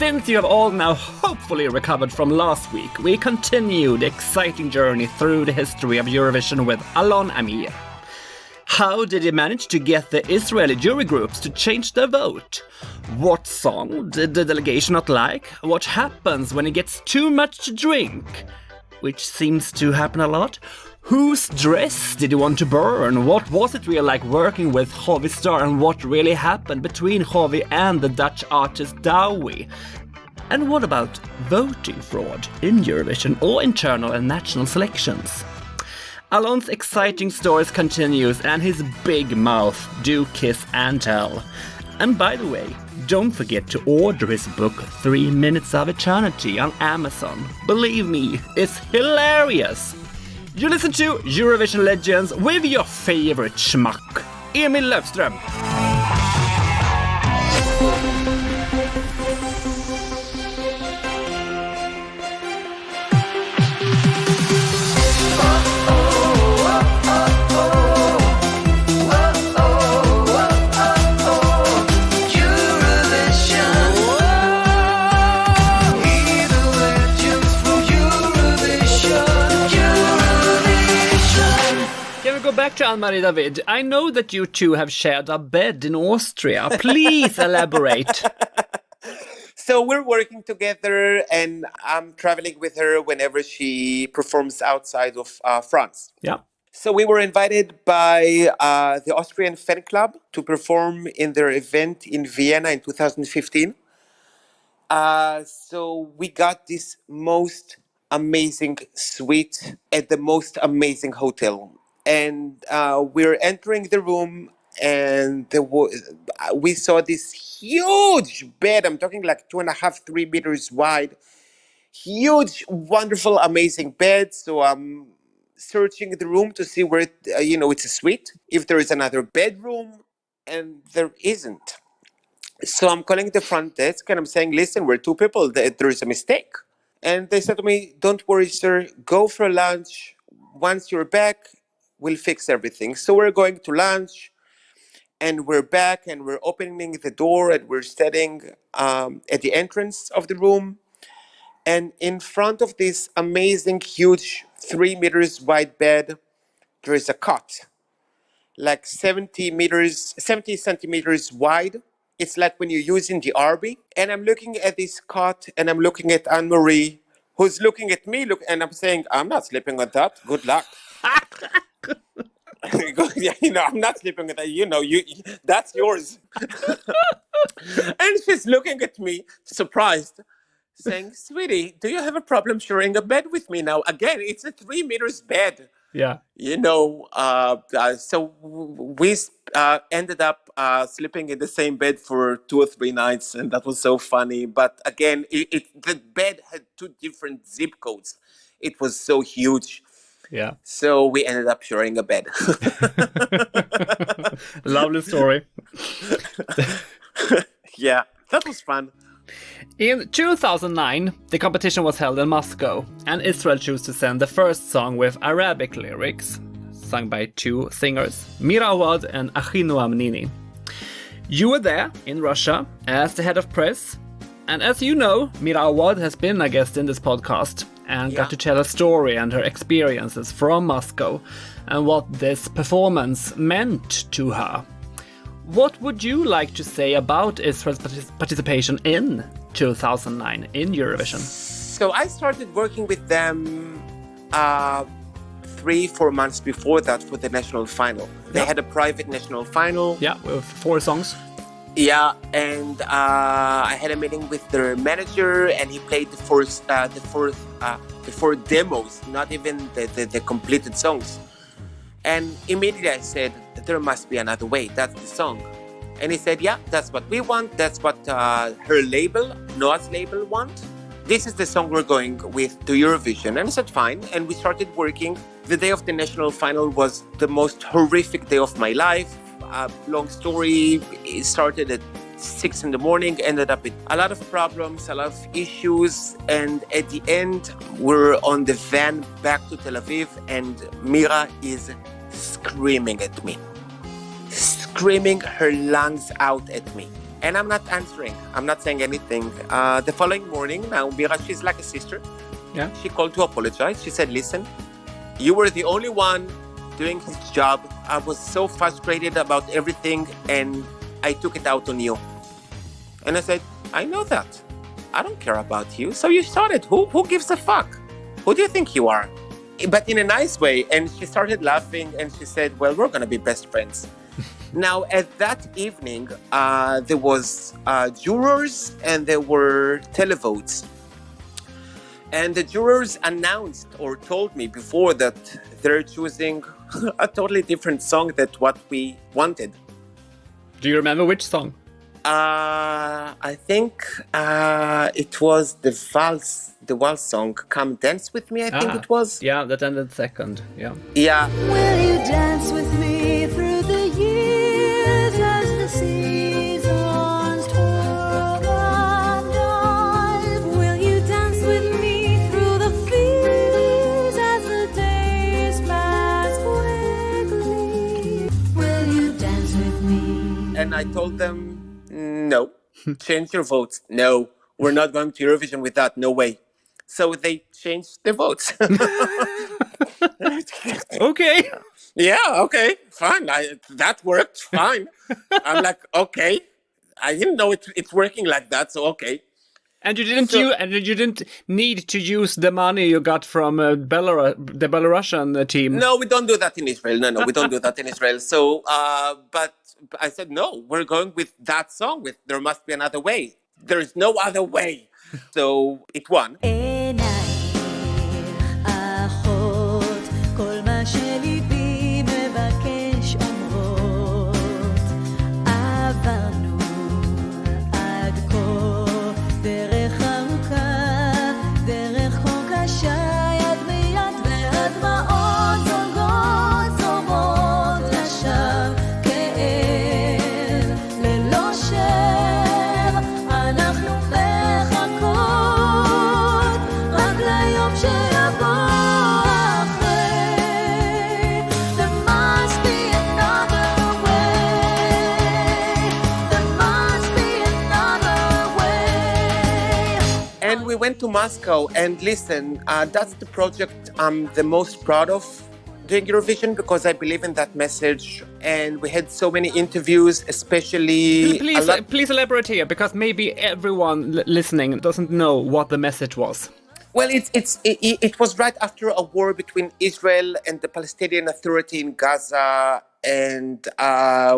since you have all now hopefully recovered from last week, we continue the exciting journey through the history of Eurovision with Alon Amir. How did he manage to get the Israeli jury groups to change their vote? What song did the delegation not like? What happens when he gets too much to drink? Which seems to happen a lot. Whose dress did he want to burn? What was it really like working with Hovi Star, and what really happened between Hovi and the Dutch artist Douwe? And what about voting fraud in Eurovision or internal and national selections? Alon's exciting stories continues, and his big mouth do kiss and tell. And by the way, don't forget to order his book 3 Minutes of Eternity on Amazon. Believe me, it's hilarious! You listen to Eurovision Legends with your favorite schmuck, Emil Löfström. Back to Anne-Marie David. I know that you two have shared a bed in Austria. Please elaborate. So we're working together, and I'm traveling with her whenever she performs outside of France. Yeah. So we were invited by the Austrian fan club to perform in their event in Vienna in 2015. So we got this most amazing suite at the most amazing hotel. And we're entering the room, and we saw this huge bed. I'm talking like 2.5, 3 meters wide. Huge, wonderful, amazing bed. So I'm searching the room to see where, it's a suite. If there is another bedroom, and there isn't. So I'm calling the front desk, and I'm saying, listen, we're 2 people. There is a mistake. And they said to me, don't worry, sir. Go for lunch. Once you're back, we'll fix everything. So we're going to lunch, and we're back, and we're opening the door, and we're sitting at the entrance of the room. And in front of this amazing, huge, 3 meters wide bed, there is a cot, like 70 centimeters wide. It's like when you're using the RV. And I'm looking at this cot, and I'm looking at Anne-Marie, who's looking at me, and I'm saying, I'm not sleeping on that. Good luck. I'm not sleeping with that. That's yours. And she's looking at me, surprised, saying, "Sweetie, do you have a problem sharing a bed with me now?" Again, it's a 3 meters bed. Yeah. So we ended up sleeping in the same bed for 2 or 3 nights, and that was so funny. But again, the bed had 2 different zip codes. It was so huge. Yeah. So we ended up sharing a bed. Lovely story. Yeah, that was fun. In 2009, the competition was held in Moscow, and Israel chose to send the first song with Arabic lyrics, sung by 2 singers, Mira Awad and Achinoam Nini. You were there in Russia as the head of press, and as you know, Mira Awad has been a guest in this podcast and got to tell a story and her experiences from Moscow and what this performance meant to her. What would you like to say about Israel's participation in 2009 in Eurovision? So I started working with them 3-4 months before that for the national final. They had a private national final. Yeah, with 4 songs. Yeah, and I had a meeting with their manager, and he played the 4 demos, not even the completed songs. And immediately I said, there must be another way. That's the song. And he said, yeah, that's what we want. That's what her label, Noah's label, want. This is the song we're going with to Eurovision. And I said, fine. And we started working. The day of the national final was the most horrific day of my life. Long story. It started at 6 a.m, ended up with a lot of problems, a lot of issues. And at the end, we're on the van back to Tel Aviv, and Mira is screaming at me. Screaming her lungs out at me. And I'm not answering. I'm not saying anything. The following morning, now Mira, she's like a sister. Yeah. She called to apologize. She said, listen, you were the only one doing his job. I was so frustrated about everything and I took it out on you. And I said, I know that. I don't care about you. So you started. Who gives a fuck? Who do you think you are? But in a nice way. And she started laughing and she said, well, we're going to be best friends. Now, at that evening, there was jurors and there were televotes. And the jurors announced or told me before that they're choosing a totally different song than what we wanted. Do you remember which song? I think it was the waltz song, Come Dance With Me, I think it was. Yeah, that ended second, yeah. Yeah. Will you dance with me through the years as the seasons twirl and dive? Will you dance with me through the fears as the days pass quickly? Will you dance with me? And I told them, no, change your votes. No, we're not going to Eurovision with that. No way. So they changed their votes. Okay. Yeah, okay, fine. That worked, fine. I'm like, okay. I didn't know it's working like that, so okay. And you didn't need to use the money you got from the Belarusian team. No, we don't do that in Israel. No, we don't do that in Israel. So, but I said, no, we're going with that song. With There Must Be Another Way. There is no other way. So it won. We went to Moscow, and listen, that's the project I'm the most proud of during Eurovision because I believe in that message. And we had so many interviews, especially... Please elaborate here, because maybe everyone listening doesn't know what the message was. Well, it was right after a war between Israel and the Palestinian Authority in Gaza. And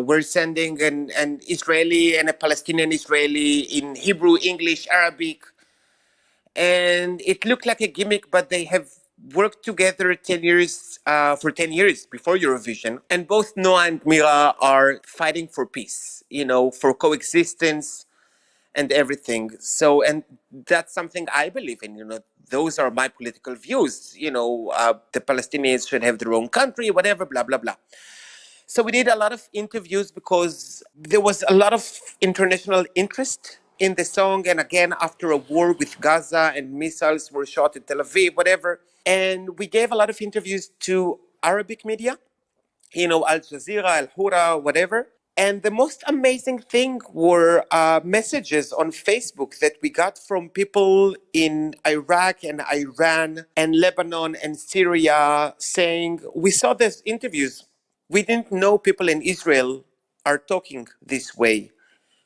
we're sending an Israeli and a Palestinian Israeli in Hebrew, English, Arabic. And it looked like a gimmick, but they have worked together 10 years, for 10 years before Eurovision. And both Noah and Mira are fighting for peace, for coexistence and everything. So, and that's something I believe in, those are my political views. The Palestinians should have their own country, whatever, blah, blah, blah. So we did a lot of interviews because there was a lot of international interest in the song, and again, after a war with Gaza and missiles were shot in Tel Aviv, whatever. And we gave a lot of interviews to Arabic media, Al Jazeera, Al Hura, whatever. And the most amazing thing were messages on Facebook that we got from people in Iraq and Iran and Lebanon and Syria saying, we saw these interviews. We didn't know people in Israel are talking this way.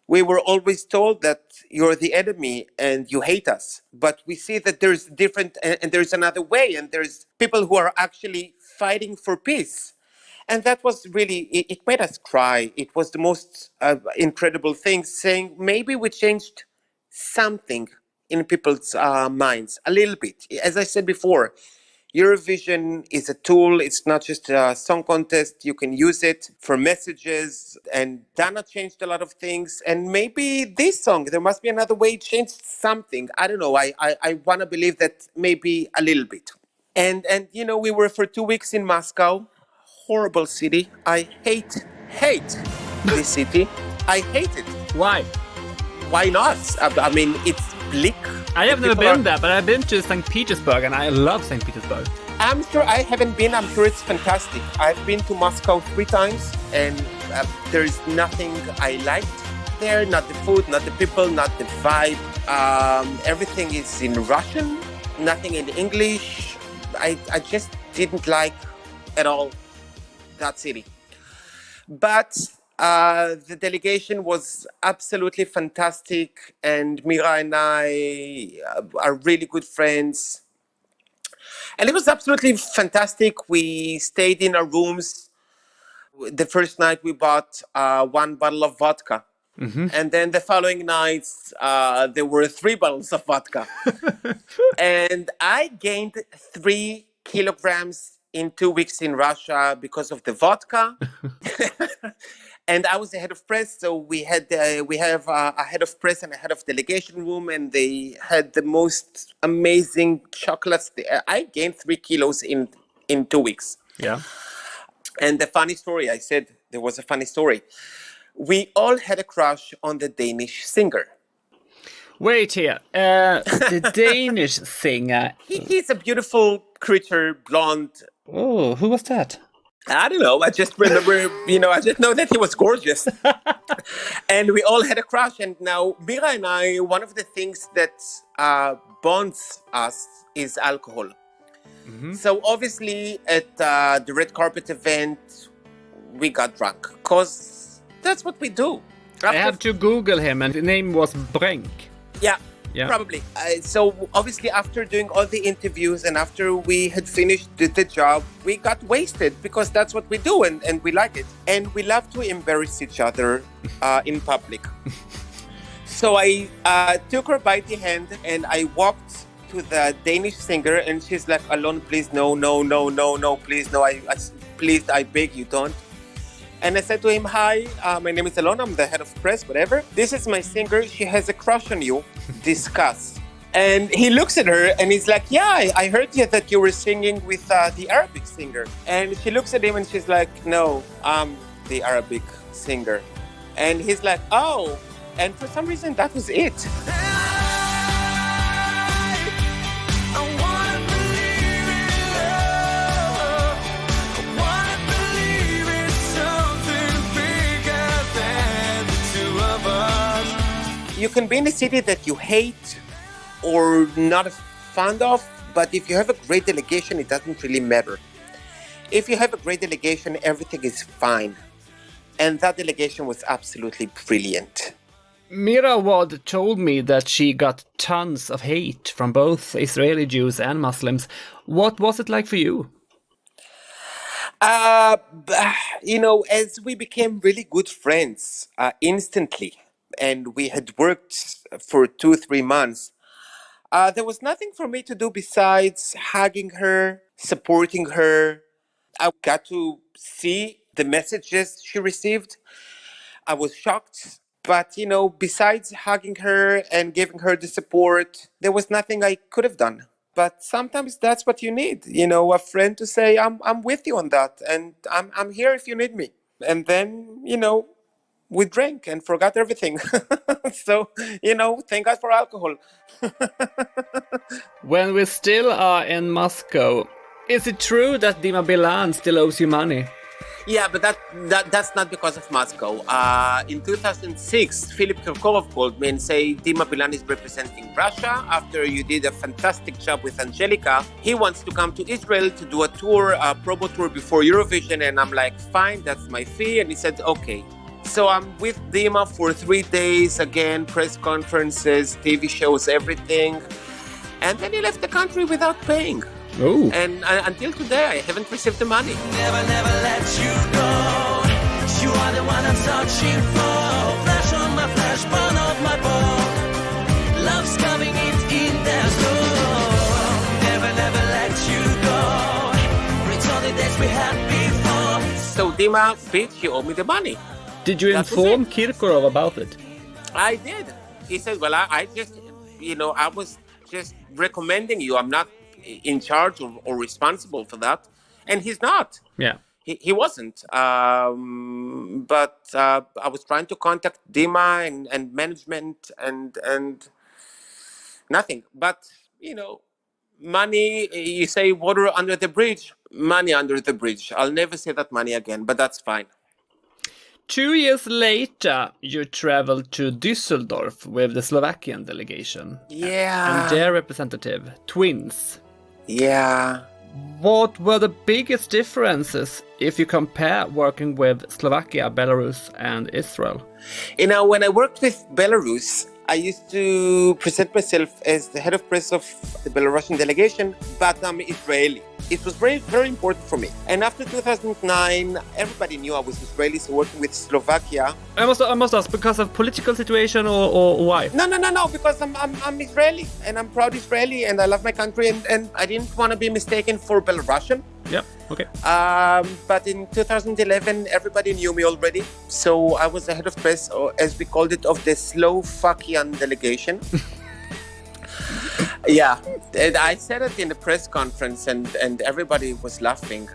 We were always told that you're the enemy and you hate us. But we see that there's different and there's another way. And there's people who are actually fighting for peace. And that was really, it made us cry. It was the most incredible thing, saying maybe we changed something in people's minds a little bit. As I said before, Eurovision is a tool. It's not just a song contest. You can use it for messages. And Dana changed a lot of things. And maybe this song, There Must Be Another Way, changed something. I don't know. I want to believe that maybe a little bit. And we were for 2 weeks in Moscow. Horrible city. I hate this city. I hate it. Why? Why not? I mean, it's bleak. I have never been there, but I've been to St. Petersburg, and I love St. Petersburg. I'm sure I haven't been. I'm sure it's fantastic. I've been to Moscow 3 times, and there's nothing I liked there, not the food, not the people, not the vibe. Everything is in Russian, nothing in English. I just didn't like at all that city. But the delegation was absolutely fantastic, and Mira and I are really good friends. And it was absolutely fantastic. We stayed in our rooms. The first night we bought one bottle of vodka. And then the following nights, there were 3 bottles of vodka. And I gained 3 kilograms in 2 weeks in Russia because of the vodka. And I was the head of press, so we have a head of press and a head of delegation room, and they had the most amazing chocolates. I gained 3 kilos in 2 weeks. Yeah. And the funny story, I said there was a funny story. We all had a crush on the Danish singer. Wait here. The Danish singer. He's a beautiful creature, blonde. Oh, who was that? I don't know. I just remember, I just know that he was gorgeous. And we all had a crush. And now, Mira and I, one of the things that bonds us is alcohol. So obviously, at the red carpet event, we got drunk. Because that's what we do. I have to Google him, and the name was Brenk. Yeah. Yeah. Probably. So obviously after doing all the interviews and after we had finished the job, we got wasted because that's what we do and we like it. And we love to embarrass each other in public. So I took her by the hand and I walked to the Danish singer and she's like, Alon, please, no, please, no, please, I beg you, don't. And I said to him, hi, my name is Alon, I'm the head of press, whatever. This is my singer, she has a crush on you, discuss. And he looks at her and he's like, yeah, I heard you that you were singing with the Arabic singer. And she looks at him and she's like, no, I'm the Arabic singer. And he's like, oh, and for some reason that was it. You can be in a city that you hate or not fond of, but if you have a great delegation, it doesn't really matter. If you have a great delegation, everything is fine. And that delegation was absolutely brilliant. Mira Wad told me that she got tons of hate from both Israeli Jews and Muslims. What was it like for you? As we became really good friends instantly, and we had worked for 2-3 months, there was nothing for me to do besides hugging her, supporting her. I got to see the messages she received. I was shocked. But, besides hugging her and giving her the support, there was nothing I could have done. But sometimes that's what you need, a friend to say, I'm with you on that, and I'm here if you need me. And then, we drank and forgot everything. So, thank God for alcohol. When we still are in Moscow, is it true that Dima Bilan still owes you money? Yeah, but that's not because of Moscow. In 2006, Philip Kirkorov called me and said, Dima Bilan is representing Russia. After you did a fantastic job with Angelica, he wants to come to Israel to do a tour, a promo tour before Eurovision. And I'm like, fine, that's my fee. And he said, okay. So I'm with Dima for 3 days, again, press conferences, TV shows, everything. And then he left the country without paying. Oh. And until today, I haven't received the money. Never let you go. You are the one I'm searching for. Flash on my flash, burn off my bone. Love's coming in there slow. Never let you go. Return the days we had before. So Dima, bitch, you owe me the money. Did you inform Kirkorov about it? I did. He said, well, I just, I was just recommending you. I'm not in charge or responsible for that. And he's not. Yeah. He wasn't. But I was trying to contact Dima and management and nothing. But, money, you say water under the bridge, money under the bridge. I'll never say that money again, but that's fine. 2 years later, you traveled to Düsseldorf with the Slovakian delegation. And Yeah. their representative, twins. Yeah. What were the biggest differences if you compare working with Slovakia, Belarus, and Israel? You know, when I worked with Belarus, I used to present myself as the head of press of the Belarusian delegation, but I'm Israeli. It was very, very important for me. And after 2009, everybody knew I was Israeli, so working with Slovakia. I must ask, because of political situation or why? No, because I'm Israeli, and I'm proud Israeli, and I love my country, and I didn't want to be mistaken for Belarusian. Yeah, okay. But in 2011, everybody knew me already. So I was the head of press, or as we called it, of the Slovakian delegation. Yeah, and I said it in the press conference, and everybody was laughing.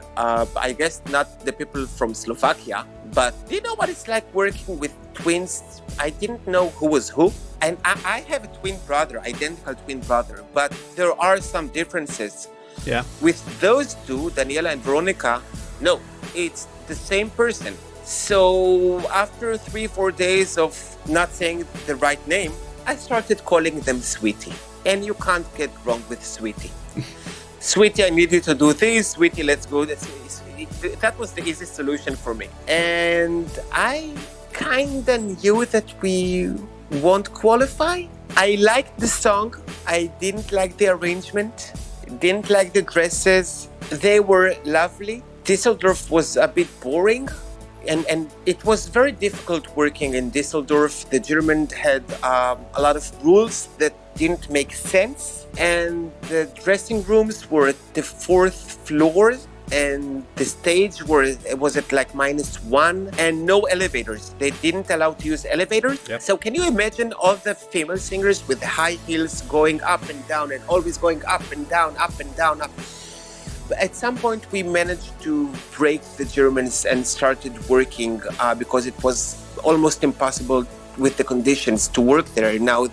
I guess not the people from Slovakia, but do you know what it's like working with twins? I didn't know who was who. And I have a twin brother, identical twin brother, but there are some differences. Yeah. With those two, Daniela and Veronica, no, it's the same person. So after 3-4 days of not saying the right name, I started calling them Sweetie. And you can't get wrong with Sweetie. Sweetie, I need you to do this. Sweetie, let's go. That was the easiest solution for me. And I kind of knew that we won't qualify. I liked the song. I didn't like the arrangement. Didn't like the dresses. They were lovely. Düsseldorf was a bit boring. And it was very difficult working in Düsseldorf. The German had a lot of rules that didn't make sense. And the dressing rooms were at the 4th floor. And the stage was at like -1 and no elevators. They didn't allow to use elevators. Yep. So can you imagine all the female singers with high heels going up and down and always going up and down, up and down, up. At some point, we managed to break the Germans and started working because it was almost impossible with the conditions to work there. Now,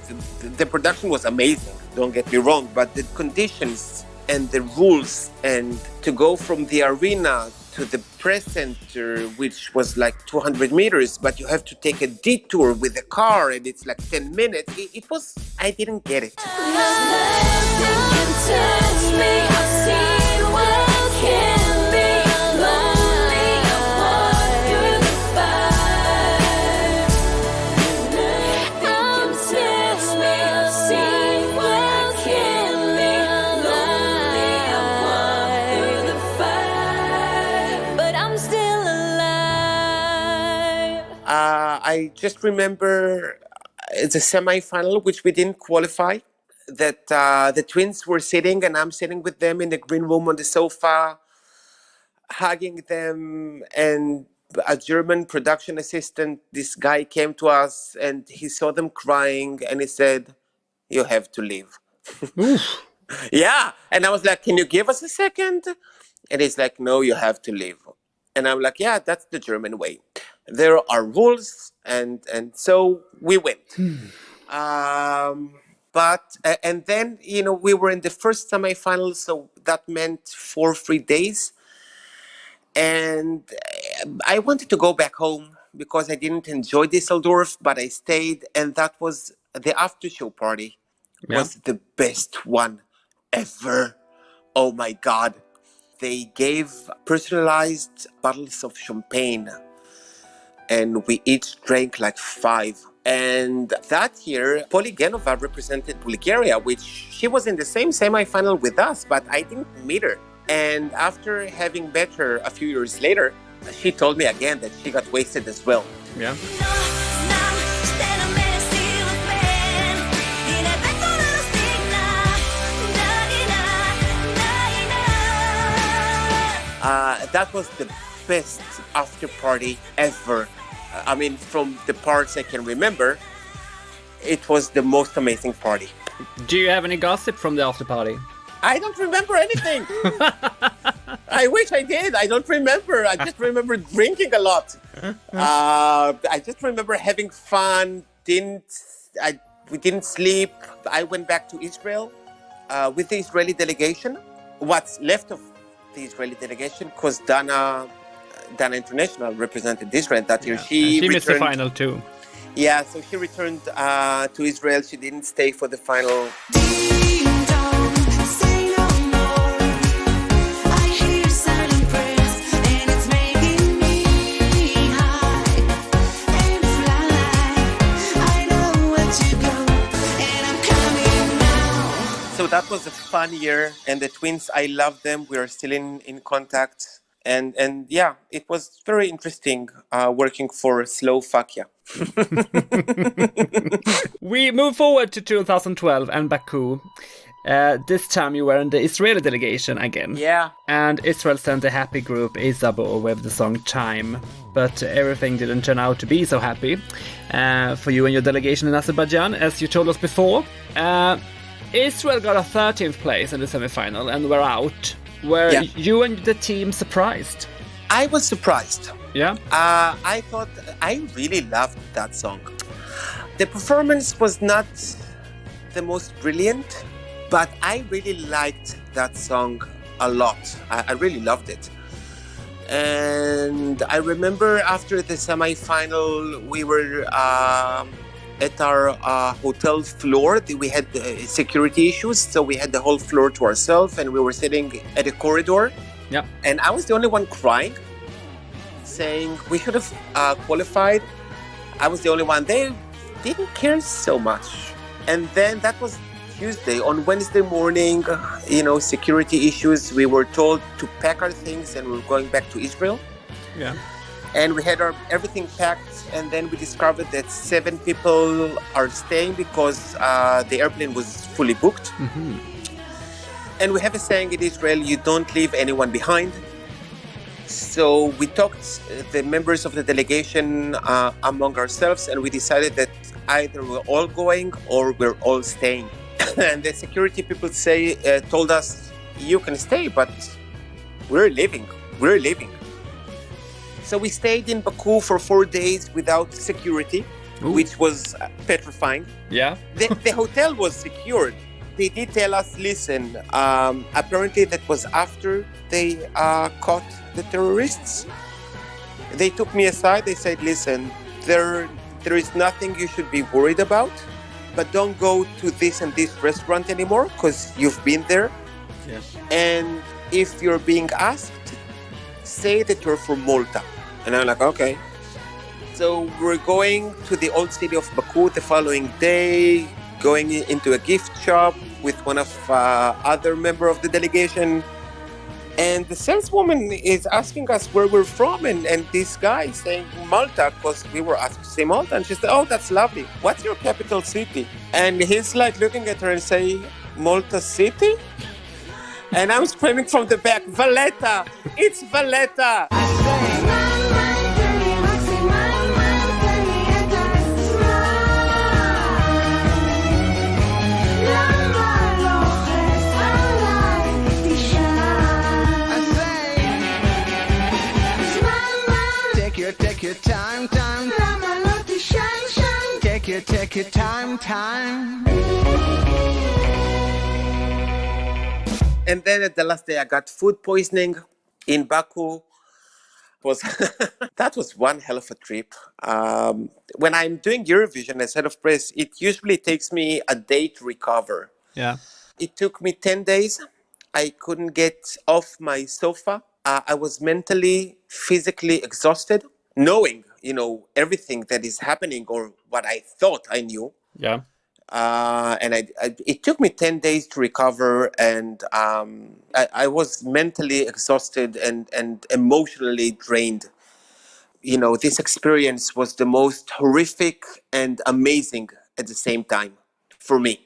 the production was amazing, don't get me wrong, but the conditions and the rules and to go from the arena to the press center, which was like 200 meters, but you have to take a detour with a car and it's like 10 minutes. It was, I didn't get it. I just remember the semi-final, which we didn't qualify, that the twins were sitting and I'm sitting with them in the green room on the sofa, hugging them, and a German production assistant, this guy came to us and he saw them crying and he said, "You have to leave." Yeah. And I was like, "Can you give us a second?" And he's like, "No, you have to leave." And I'm like, "Yeah, that's the German way. There are rules." And so we went. And then, we were in the first semifinals, so that meant 4 free days. And I wanted to go back home because I didn't enjoy Düsseldorf, but I stayed. And that was the after show party. Yeah. Was the best one ever. Oh my God. They gave personalized bottles of champagne. And we each drank like 5. And that year, Polygenova represented Bulgaria, which she was in the same semi-final with us, but I didn't meet her. And after having met her a few years later, she told me again that she got wasted as well. Yeah. That was the best after party ever. I mean, from the parts I can remember, it was the most amazing party. Do you have any gossip from the after party? I don't remember anything. I wish I did. I don't remember. I just remember drinking a lot. I just remember having fun. We didn't sleep. I went back to Israel with the Israeli delegation. What's left of the Israeli delegation, because Dana Dana International represented Israel that year. And She she missed the returned. final too. Yeah, so she returned to Israel. She didn't stay for the final. Ding dong, say no more. I hear silent prayers, and it's making me high and fly. I know where to go, and I'm coming now. So that was a fun year, and the twins, I love them. We are still in contact, and yeah, it was very interesting working for Slovakia. We move forward to 2012 and Baku. This time you were in the Israeli delegation again. Yeah. And Israel sent a happy group, Isabo, with the song Time. But everything didn't turn out to be so happy for you and your delegation in Azerbaijan, as you told us before. Israel got a 13th place in the semi-final and were out. Were you and the team surprised? I was surprised. Yeah? I thought I really loved that song. The performance was not the most brilliant, but I really liked that song a lot. I really loved it. And I remember after the semi-final, we were at our hotel floor. We had security issues, so we had the whole floor to ourselves, and we were sitting at a corridor. Yeah. And I was the only one crying, saying we should have qualified. I was the only one. They didn't care so much. And then that was Tuesday. On Wednesday morning, security issues. We were told to pack our things and we were going back to Israel. Yeah. And we had our everything packed. And then we discovered that 7 people are staying because the airplane was fully booked. Mm-hmm. And we have a saying in Israel, you don't leave anyone behind. So we talked, the members of the delegation, among ourselves, and we decided that either we're all going or we're all staying. And the security people told us, you can stay, but we're leaving. So we stayed in Baku for 4 days without security, which was petrifying. Yeah. The hotel was secured. They did tell us, listen, apparently that was after they caught the terrorists. They took me aside. They said, listen, there is nothing you should be worried about, but don't go to this and this restaurant anymore because you've been there. Yes. And if you're being asked, say that you're from Malta. And I'm like, okay. So we're going to the old city of Baku the following day, going into a gift shop with one of other member of the delegation. And the saleswoman is asking us where we're from. And this guy is saying Malta, because we were asked to say Malta. And she said, oh, that's lovely. What's your capital city? And he's like looking at her and saying, Malta City? And I'm screaming from the back, Valletta! It's Valletta! Take your time. Take your time. And then at the last day, I got food poisoning in Baku. That was one hell of a trip. When I'm doing Eurovision as head of press, it usually takes me a day to recover. Yeah. It took me 10 days. I couldn't get off my sofa. I was mentally, physically exhausted, knowing, everything that is happening or what I thought I knew. Yeah. And it took me 10 days to recover, and I was mentally exhausted and emotionally drained. This experience was the most horrific and amazing at the same time for me.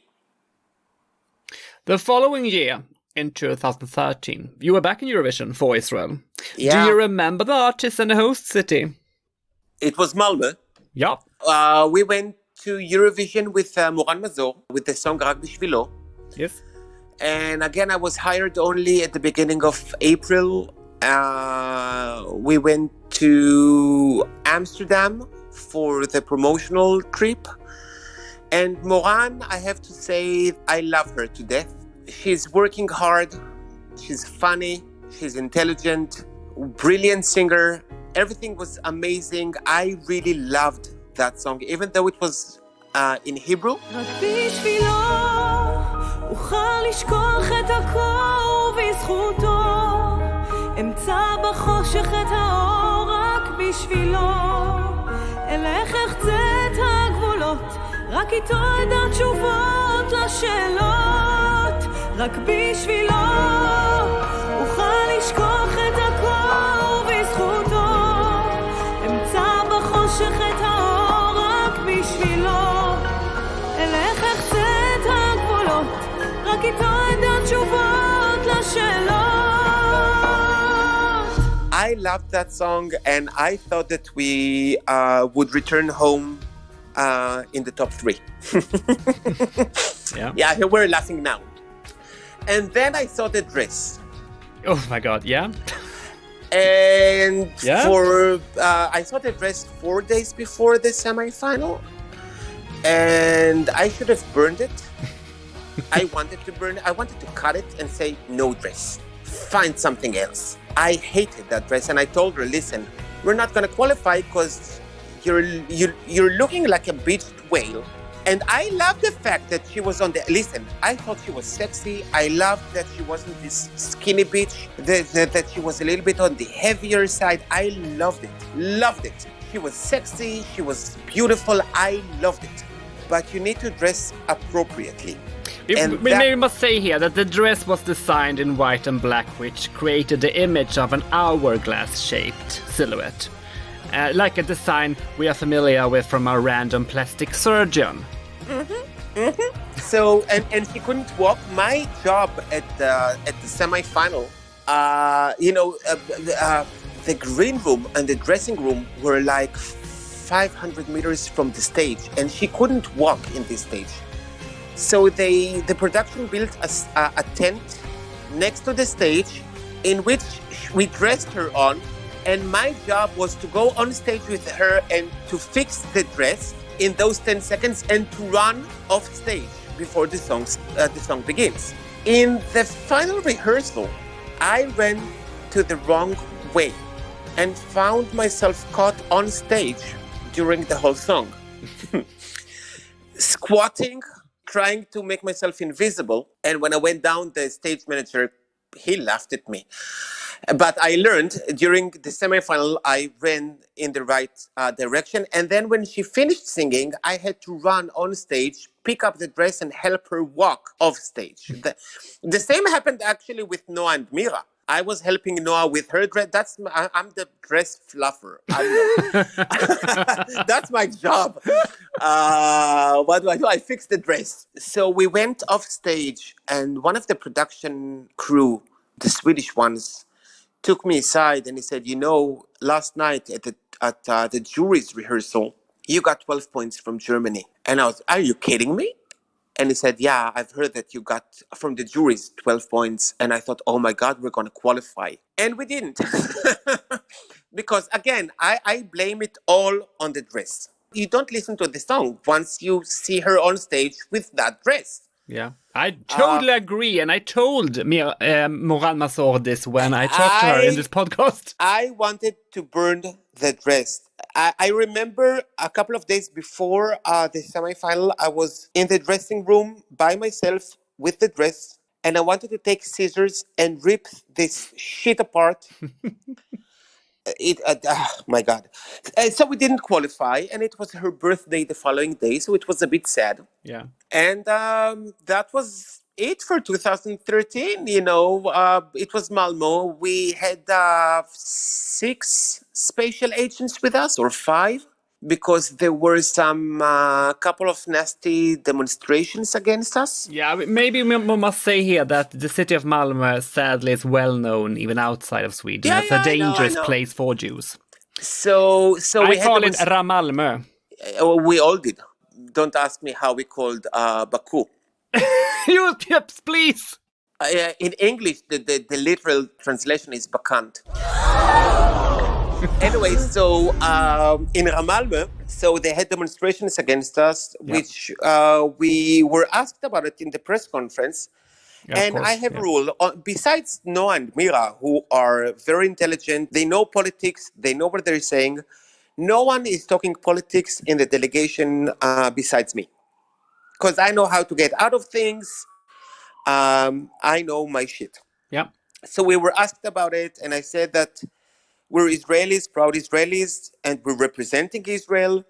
The following year, in 2013, you were back in Eurovision for Israel. Yeah. Do you remember the artist and the host city? It was Malmö. Yeah. We went to Eurovision with Moran Mazor with the song Rak Bishvilo. Yes. And again, I was hired only at the beginning of April. We went to Amsterdam for the promotional trip. And Moran, I have to say, I love her to death. She's working hard. She's funny. She's intelligent. brilliant singer. Everything was amazing. I really loved that song, even though it was in Hebrew. רק בשבילו אוכל לשכוח את הכל ובזכותו אמצא בחושך את האור רק בשבילו אלך אחצה את הגבולות רק איתו אדע תשובות לשאלות רק בשבילו אוכל לשכוח את הכל ובזכותו אמצא בחושך את האור רק בשבילו אלך אחצה את הגבולות רק איתו אדע תשובות לשאלות I loved that song, and I thought that we would return home in the top 3. Yeah, we're laughing now. And then I saw the dress. Oh my God, yeah? And Yeah? I saw the dress 4 days before the semi-final, and I should have burned it. I wanted to burn it. I wanted to cut it and say, no dress. Find something else. I hated that dress, and I told her, listen, we're not going to qualify because you're looking like a beached whale. And I love the fact that she was on the... Listen, I thought she was sexy. I loved that she wasn't this skinny bitch, that she was a little bit on the heavier side. I loved it. Loved it. She was sexy. She was beautiful. I loved it. But you need to dress appropriately. We must say here that the dress was designed in white and black, which created the image of an hourglass-shaped silhouette. Like a design we are familiar with from our random plastic surgeon. So, and she couldn't walk. My job at the semi-final, the green room and the dressing room were like 500 meters from the stage, and she couldn't walk in this stage. So the production built a tent next to the stage in which we dressed her on, and my job was to go on stage with her and to fix the dress in those 10 seconds and to run off stage before the song begins. In the final rehearsal, I ran to the wrong way and found myself caught on stage during the whole song. Squatting, trying to make myself invisible. And when I went down, the stage manager, he laughed at me. But I learned during the semifinal, I ran in the right direction. And then when she finished singing, I had to run on stage, pick up the dress and help her walk off stage. The same happened actually with Noah and Mira. I was helping Noah with her dress. I'm the dress fluffer. That's my job. What do? I fix the dress. So we went off stage, and one of the production crew, the Swedish ones, took me aside and he said, last night at the juries rehearsal, you got 12 points from Germany. And I was, are you kidding me? And he said, yeah, I've heard that you got from the juries 12 points. And I thought, oh my God, we're going to qualify. And we didn't. Because again, I blame it all on the dress. You don't listen to the song once you see her on stage with that dress. Yeah, I totally agree. And I told Moran Masor this when I talked to her in this podcast. I wanted to burn the dress. I remember a couple of days before the semifinal, I was in the dressing room by myself with the dress, and I wanted to take scissors and rip this shit apart. My God. So we didn't qualify, and it was her birthday the following day, so it was a bit sad. Yeah. And that was it for 2013. It was Malmo. We had 6 special agents with us, or 5, because there were some couple of nasty demonstrations against us. Yeah, maybe we must say here that the city of Malmö sadly is well known even outside of Sweden as a dangerous place for Jews. So I call it Ramalmö. We all did. Don't ask me how we called Baku. Yes, please. In English, the literal translation is Bakant. Anyway, so in Ramalmö, so they had demonstrations against us, which we were asked about it in the press conference. Yeah, of And I course. have a Yeah. rule, besides Noah and Mira, who are very intelligent, they know politics, they know what they're saying. No one is talking politics in the delegation besides me. Because I know how to get out of things. I know my shit. Yeah. So we were asked about it, and I said that we're Israelis, proud Israelis, and we're representing Israel,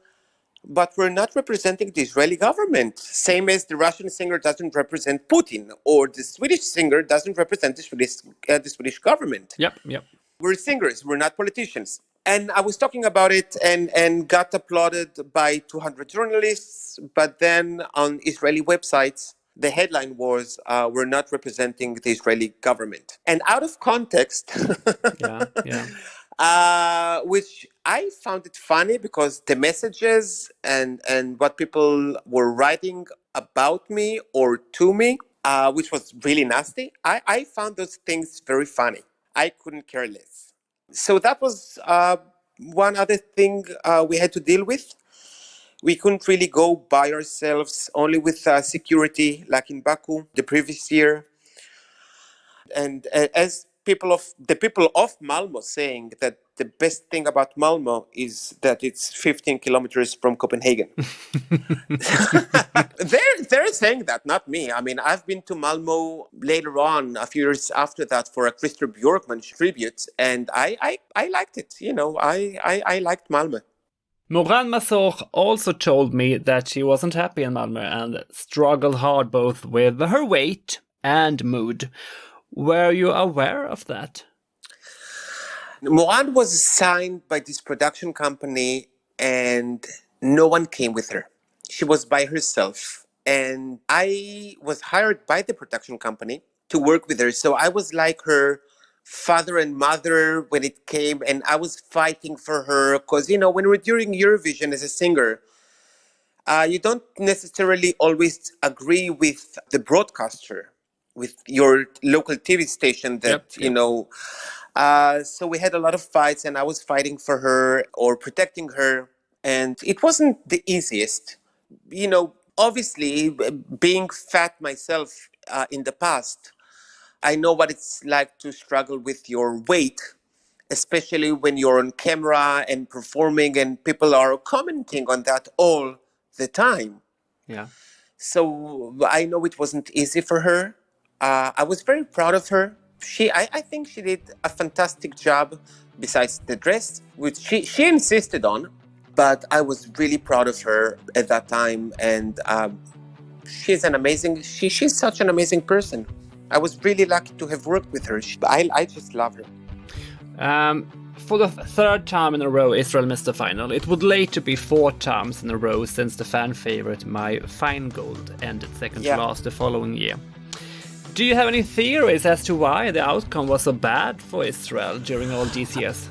but we're not representing the Israeli government. Same as the Russian singer doesn't represent Putin, or the Swedish singer doesn't represent the Swedish government. Yep. Yep. We're singers, we're not politicians. And I was talking about it and got applauded by 200 journalists, but then on Israeli websites, the headline was, we're not representing the Israeli government. And out of context, Yeah. Yeah. which I found it funny because the messages and what people were writing about me or to me, which was really nasty, I found those things very funny. I couldn't care less. So that was one other thing we had to deal with. We couldn't really go by ourselves, only with security, like in Baku the previous year. And as the people of Malmo saying that the best thing about Malmo is that it's 15 kilometers from Copenhagen. They're saying that, not me. I mean, I've been to Malmo later on, a few years after that, for a Christer Bjorkman tribute, and I liked it. You know, I liked Malmo. Moran Masor also told me that she wasn't happy in Malmö and struggled hard both with her weight and mood. Were you aware of that? Moran was signed by this production company and no one came with her. She was by herself. And I was hired by the production company to work with her. So I was like her father and mother when it came, and I was fighting for her because, you know, when we're during Eurovision as a singer, you don't necessarily always agree with the broadcaster, with your local TV station that, Yep, you yep. know. So we had a lot of fights, and I was fighting for her or protecting her. And it wasn't the easiest. You know, obviously, being fat myself in the past, I know what it's like to struggle with your weight, especially when you're on camera and performing and people are commenting on that all the time. Yeah. So I know it wasn't easy for her. I was very proud of her. I think she did a fantastic job besides the dress, which she insisted on. But I was really proud of her at that time. And she's such an amazing person. I was really lucky to have worked with her. I just love her. For the third time in a row, Israel missed the final. It would later be 4 times in a row since the fan favorite My Fine Gold ended second to last the following year. Do you have any theories as to why the outcome was so bad for Israel during all these years?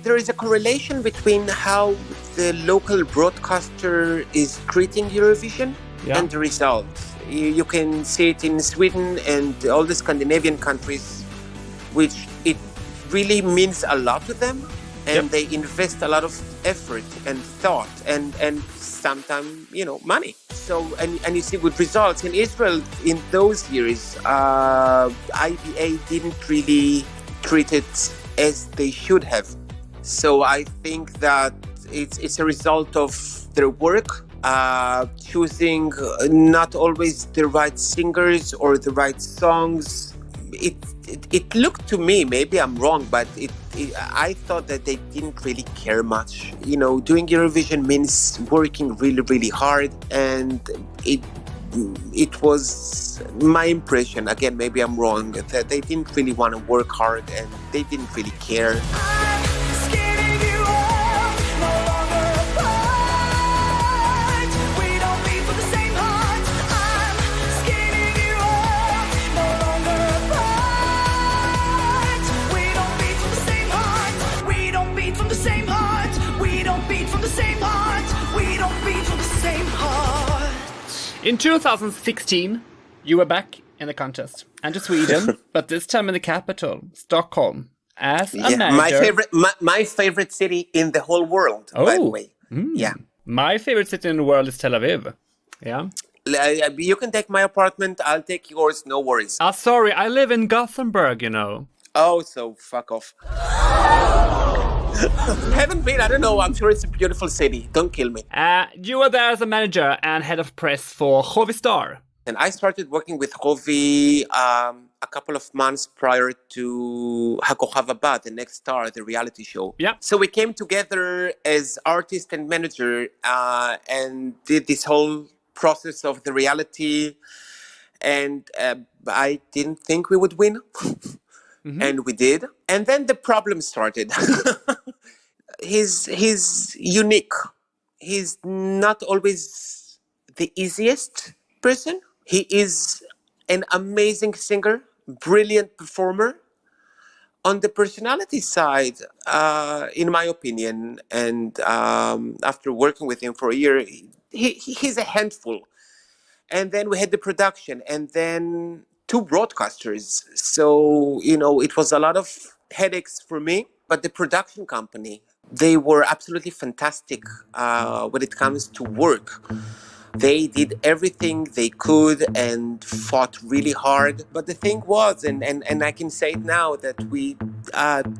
There is a correlation between how the local broadcaster is treating Eurovision and the results. You can see it in Sweden and all the Scandinavian countries, which it really means a lot to them, and they invest a lot of effort and thought and sometimes, you know, money. So and you see good results. In Israel in those years, IBA didn't really treat it as they should have. So I think that it's a result of their work, choosing not always the right singers or the right songs. It looked to me, maybe I'm wrong, but I thought that they didn't really care much. You know, doing Eurovision means working really, really hard, and it was my impression, again, maybe I'm wrong, that they didn't really want to work hard and they didn't really care. In 2016, you were back in the contest and to Sweden, but this time in the capital, Stockholm, as a manager. My favorite city in the whole world, by the way. Yeah. My favorite city in the world is Tel Aviv. Yeah. You can take my apartment, I'll take yours, no worries. Sorry, I live in Gothenburg, you know. Oh, so fuck off. Haven't been, I don't know, I'm sure it's a beautiful city. Don't kill me. You were there as a manager and head of press for Hovi Star. And I started working with Hovi a couple of months prior to Hakohavaba, the next star, the reality show. Yeah. So we came together as artist and manager and did this whole process of the reality. And I didn't think we would win. And we did. And then the problem started. He's unique. He's not always the easiest person. He is an amazing singer, brilliant performer. On the personality side, in my opinion, and after working with him for a year, he's a handful. And then we had the production, and then 2 broadcasters. So, it was a lot of headaches for me. But the production company, they were absolutely fantastic when it comes to work. They did everything they could and fought really hard. But the thing was, and I can say it now, that we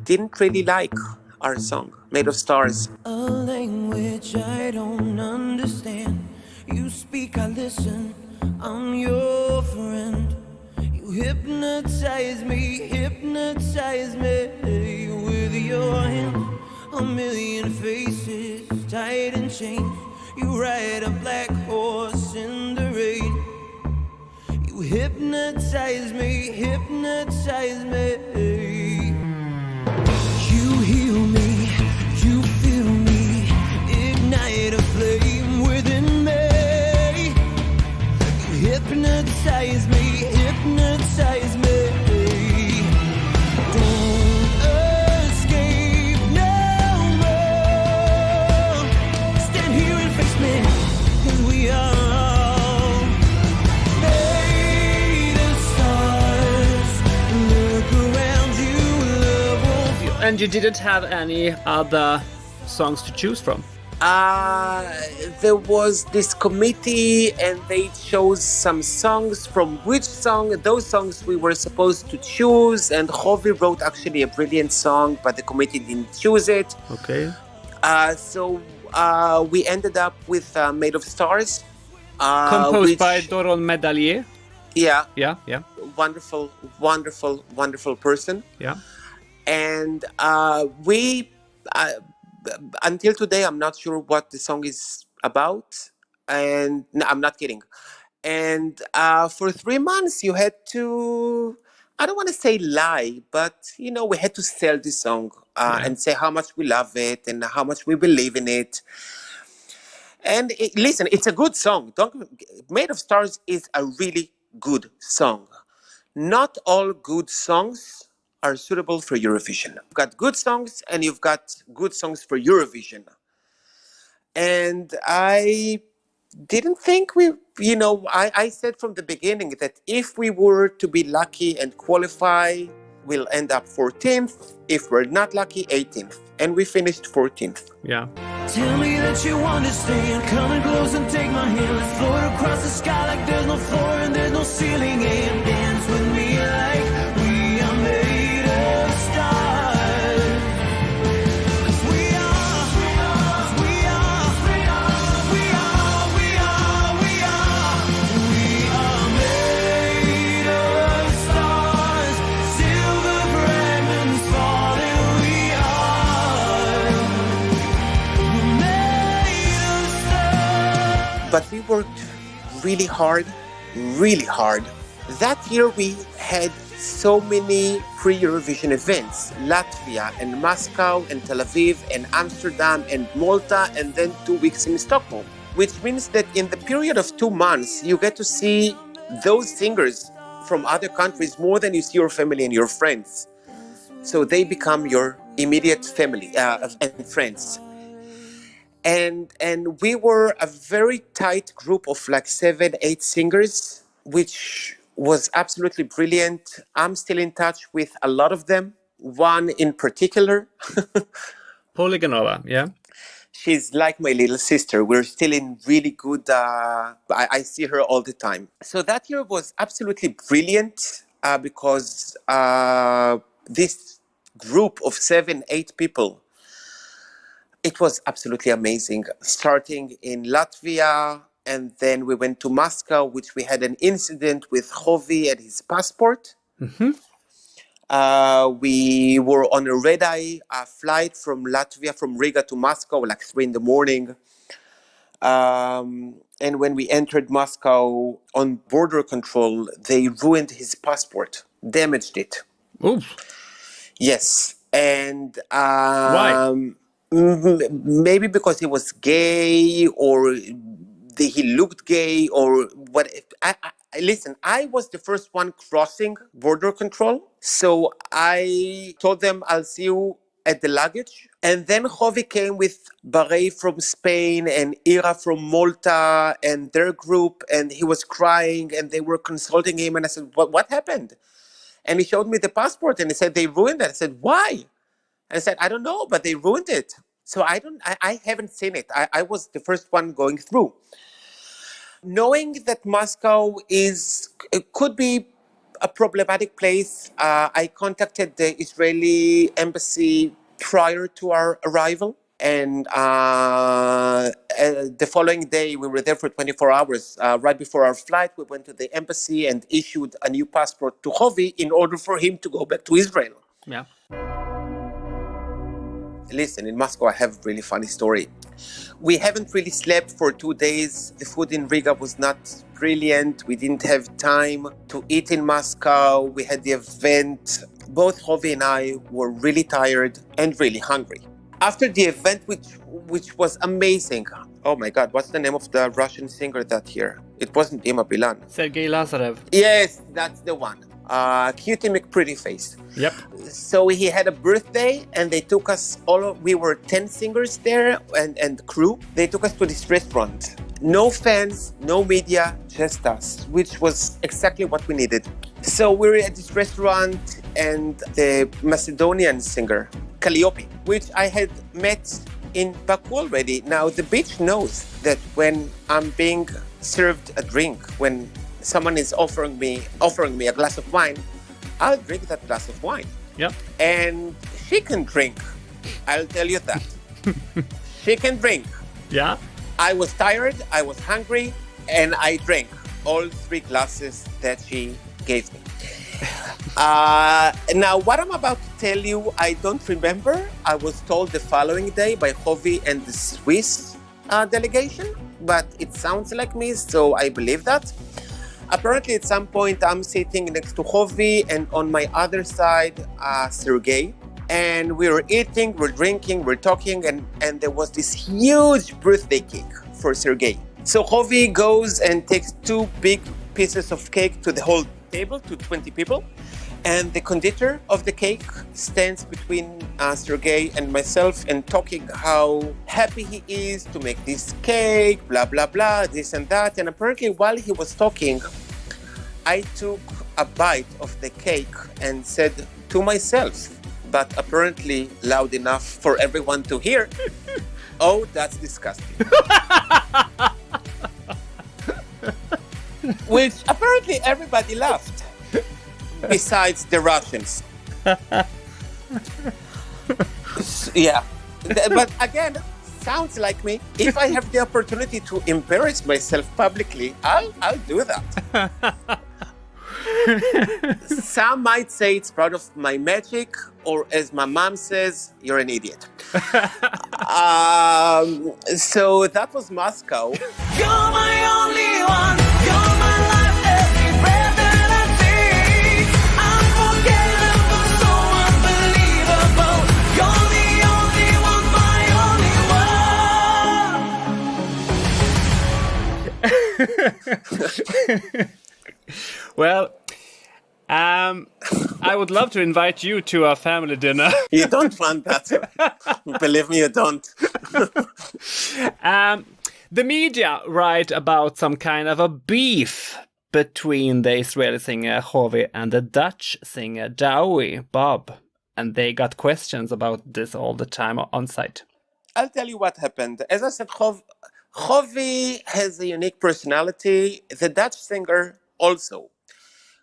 didn't really like our song, Made of Stars. A language I don't understand. You speak, I listen. I'm your friend. You hypnotize me with your hands. A million faces tied in chains. You ride a black horse in the rain. You hypnotize me. You heal me, you feel me, ignite a flame within me. You hypnotize me. Don't escape no more. Stand here and face me, 'cause we are all made of stars. Look around you, love won't. And you didn't have any other songs to choose from? There was this committee and they chose some songs. From which song? Those songs we were supposed to choose, and Hovi wrote actually a brilliant song, but the committee didn't choose it. Okay. So we ended up with Made of Stars. Composed by Doron Medalier. Yeah. Yeah. Wonderful person. Yeah. And we... until today, I'm not sure what the song is about. And no, I'm not kidding. And for 3 months, you had to, I don't want to say lie, but, we had to sell the song and say how much we love it and how much we believe in it. And listen, it's a good song. Made of Stars is a really good song. Not all good songs are suitable for Eurovision. You've got good songs and you've got good songs for Eurovision. And I didn't think I said from the beginning that if we were to be lucky and qualify, we'll end up 14th. If we're not lucky, 18th. And we finished 14th. Yeah. Tell me that you understand. Come and close and take my hand. Let's float across the sky like there's no floor and there's no ceiling. And dance with me like we are made of stars. 'Cause we are made of stars. Silver fragments falling. We are made of stars. But we worked really hard. That year we had so many pre-Eurovision events. Latvia and Moscow and Tel Aviv and Amsterdam and Malta, and then 2 weeks in Stockholm. Which means that in the period of 2 months, you get to see those singers from other countries more than you see your family and your friends. So they become your immediate family and friends. And we were a very tight group of like 7-8 singers, which was absolutely brilliant. I'm still in touch with a lot of them. One in particular. Poligonova, yeah. She's like my little sister. We're still in really good, I see her all the time. So that year was absolutely brilliant because this group of 7, 8 people, it was absolutely amazing. Starting in Latvia, and then we went to Moscow, which we had an incident with Hovi and his passport. We were on a red-eye flight from Latvia, from Riga to Moscow, like 3 in the morning. And when we entered Moscow on border control, they ruined his passport, damaged it. Oof. Yes. And Why? maybe because he was gay, or he looked gay, or what. Listen, I was the first one crossing border control. So I told them, I'll see you at the luggage. And then Hovi came with Barre from Spain and Ira from Malta and their group, and he was crying and they were consulting him. And I said, what happened? And he showed me the passport and he said, they ruined it. I said, why? And I said, I don't know, but they ruined it. So I haven't seen it. I was the first one going through. Knowing that Moscow could be a problematic place, I contacted the Israeli embassy prior to our arrival. And the following day, we were there for 24 hours. Right before our flight, we went to the embassy and issued a new passport to Hovi in order for him to go back to Israel. Yeah. Listen, in Moscow, I have a really funny story. We haven't really slept for 2 days. The food in Riga was not brilliant. We didn't have time to eat in Moscow. We had the event. Both Hovi and I were really tired and really hungry. After the event, which was amazing. Oh my God, what's the name of the Russian singer that year? It wasn't Dima Bilan. Sergey Lazarev. Yes, that's the one. Cutie McPrettyface. Yep. So he had a birthday and they took us we were 10 singers there and crew. They took us to this restaurant. No fans, no media, just us, which was exactly what we needed. So we were at this restaurant and the Macedonian singer, Calliope, which I had met in Baku already. Now the bitch knows that when I'm being served a drink, when someone is offering me a glass of wine, I'll drink that glass of wine. Yep. And she can drink. I'll tell you that. She can drink. Yeah. I was tired, I was hungry, and I drank all 3 glasses that she gave me. Now, what I'm about to tell you, I don't remember. I was told the following day by Hovi and the Swiss delegation, but it sounds like me, so I believe that. Apparently, at some point, I'm sitting next to Hovi, and on my other side, Sergey. And we were eating, we're drinking, we're talking, and there was this huge birthday cake for Sergey. So Hovi goes and takes 2 big pieces of cake to the whole table, to 20 people. And the conductor of the cake stands between Sergey and myself and talking how happy he is to make this cake, blah, blah, blah, this and that. And apparently while he was talking, I took a bite of the cake and said to myself, but apparently loud enough for everyone to hear, oh, that's disgusting. Which apparently everybody laughed. Besides the Russians. Yeah. But again, sounds like me. If I have the opportunity to embarrass myself publicly, I'll do that. Some might say it's part of my magic, or as my mom says, you're an idiot. So that was Moscow. You're my only one. You're my life, every breath that I take. Unforgettable, so unbelievable. You're the only one, my only one. Well, I would love to invite you to our family dinner. You don't want that. Believe me, you don't. The media write about some kind of a beef between the Israeli singer Hovi and the Dutch singer Douwe Bob. And they got questions about this all the time on site. I'll tell you what happened. As I said, Hovi has a unique personality. The Dutch singer also.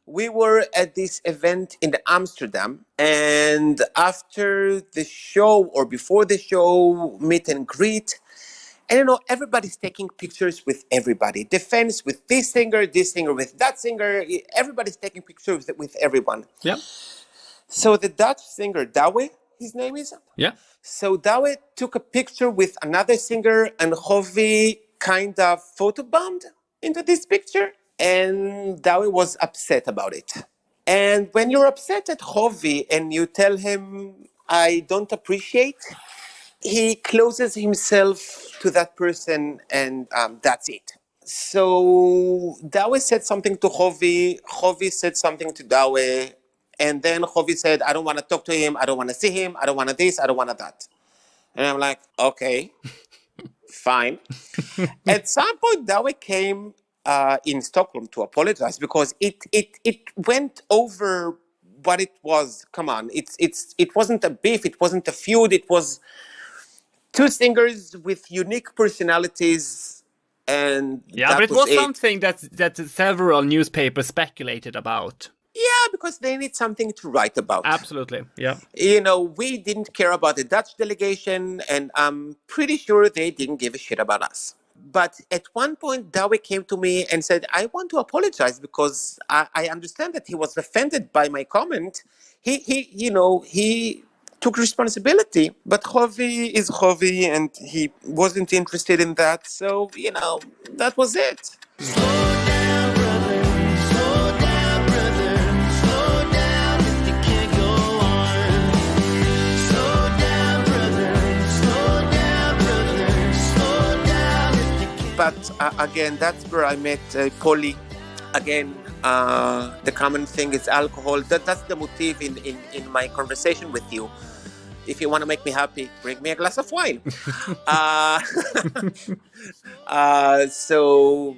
We were at this event in Amsterdam, and after the show or before the show, meet and greet. And everybody's taking pictures with everybody. The fans with this singer with that singer. Everybody's taking pictures with everyone. Yeah. So the Dutch singer, Douwe, his name is? Yeah. So Douwe took a picture with another singer, and Hovi kind of photobombed into this picture, and Douwe was upset about it. And when you're upset at Hovi and you tell him, I don't appreciate, he closes himself to that person, and that's it. So Douwe said something to Hovi said something to Douwe, and then Hovi said, I don't want to talk to him, I don't want to see him, I don't want to this, I don't want to that. And I'm like, okay, fine. At some point, Douwe came in Stockholm to apologize because it went over what it was. Come on, it wasn't a beef, it wasn't a feud, it was two singers with unique personalities, and Yeah, but it was something that several newspapers speculated about. Yeah, because they need something to write about. Absolutely, yeah. We didn't care about the Dutch delegation, and I'm pretty sure they didn't give a shit about us. But at one point, Douwe came to me and said, I want to apologize because I understand that he was offended by my comment. He took responsibility, but Hovi is Hovi, and he wasn't interested in that. So, that was it. But again, that's where I met Polly. Again, the common thing is alcohol. That's the motif in my conversation with you. If you want to make me happy, bring me a glass of wine. So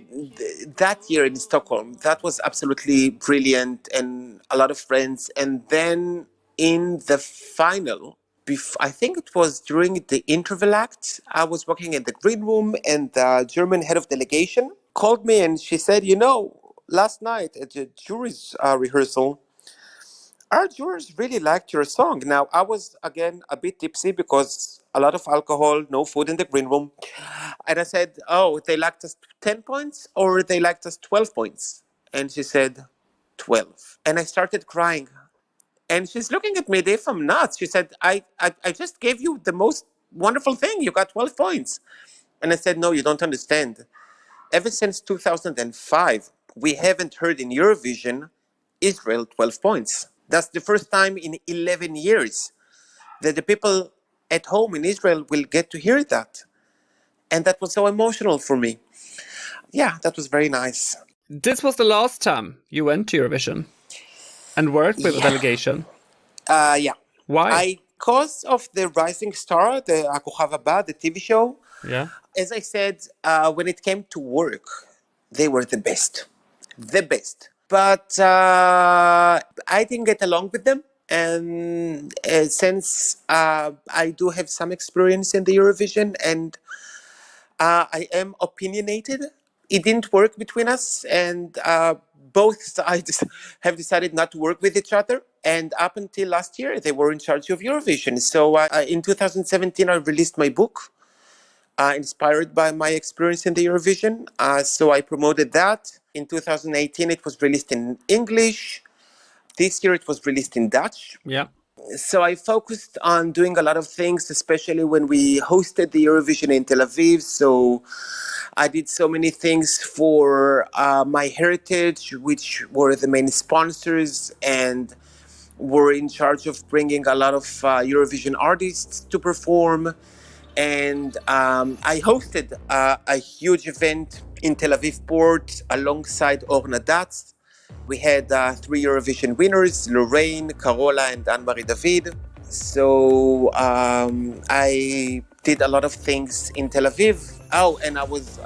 that year in Stockholm, that was absolutely brilliant, and a lot of friends. And then in the final, I think it was during the interval act, I was working in the green room, and the German head of delegation called me, and she said, last night at the juries rehearsal, our jurors really liked your song. Now, I was, again, a bit tipsy because a lot of alcohol, no food in the green room. And I said, they liked us 10 points or they liked us 12 points? And she said, 12. And I started crying. And she's looking at me as if I'm nuts. She said, I just gave you the most wonderful thing. You got 12 points. And I said, no, you don't understand. Ever since 2005, we haven't heard in Eurovision Israel 12 points. That's the first time in 11 years that the people at home in Israel will get to hear that. And that was so emotional for me. Yeah, that was very nice. This was the last time you went to Eurovision and worked with a delegation. Yeah. Why? Because of the Rising Star, the Kochav Haba, the TV show. Yeah. As I said, when it came to work, they were the best. The best. But I didn't get along with them. And since I do have some experience in the Eurovision and I am opinionated, it didn't work between us. And both sides have decided not to work with each other. And up until last year, they were in charge of Eurovision. So in 2017, I released my book, inspired by my experience in the Eurovision. So I promoted that. In 2018, it was released in English. This year, it was released in Dutch. Yeah. So I focused on doing a lot of things, especially when we hosted the Eurovision in Tel Aviv. So I did so many things for My Heritage, which were the main sponsors and were in charge of bringing a lot of Eurovision artists to perform. And I hosted a huge event in Tel Aviv port alongside Orna Datz. We had 3 Eurovision winners, Lorraine, Carola, and Anne-Marie David. So I did a lot of things in Tel Aviv. Oh, and I was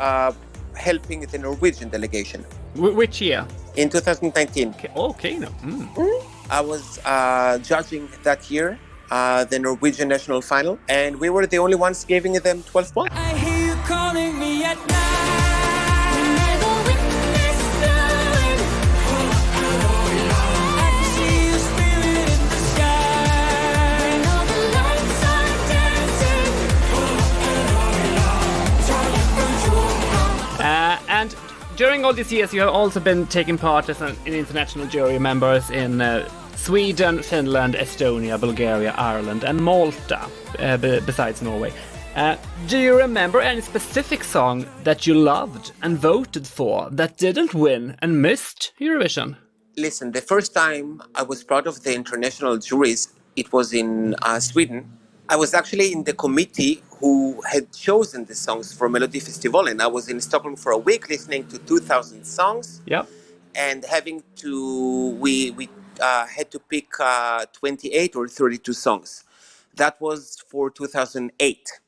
helping the Norwegian delegation. Which year? In 2019. Okay, no. I was judging that year. the Norwegian national final, and we were the only ones giving them 12 points. I hear you calling me at night. When the wind is blowing, I can see your spirit in the sky. When all the lights are dancing, And during all these years, you have also been taking part as an international jury members in Sweden, Finland, Estonia, Bulgaria, Ireland, and Malta, besides Norway. Do you remember any specific song that you loved and voted for that didn't win and missed Eurovision? Listen, the first time I was part of the international juries, it was in Sweden. I was actually in the committee who had chosen the songs for Melody Festival, and I was in Stockholm for a week listening to 2,000 songs. Yep. And we had to pick 28 or 32 songs. That was for 2008,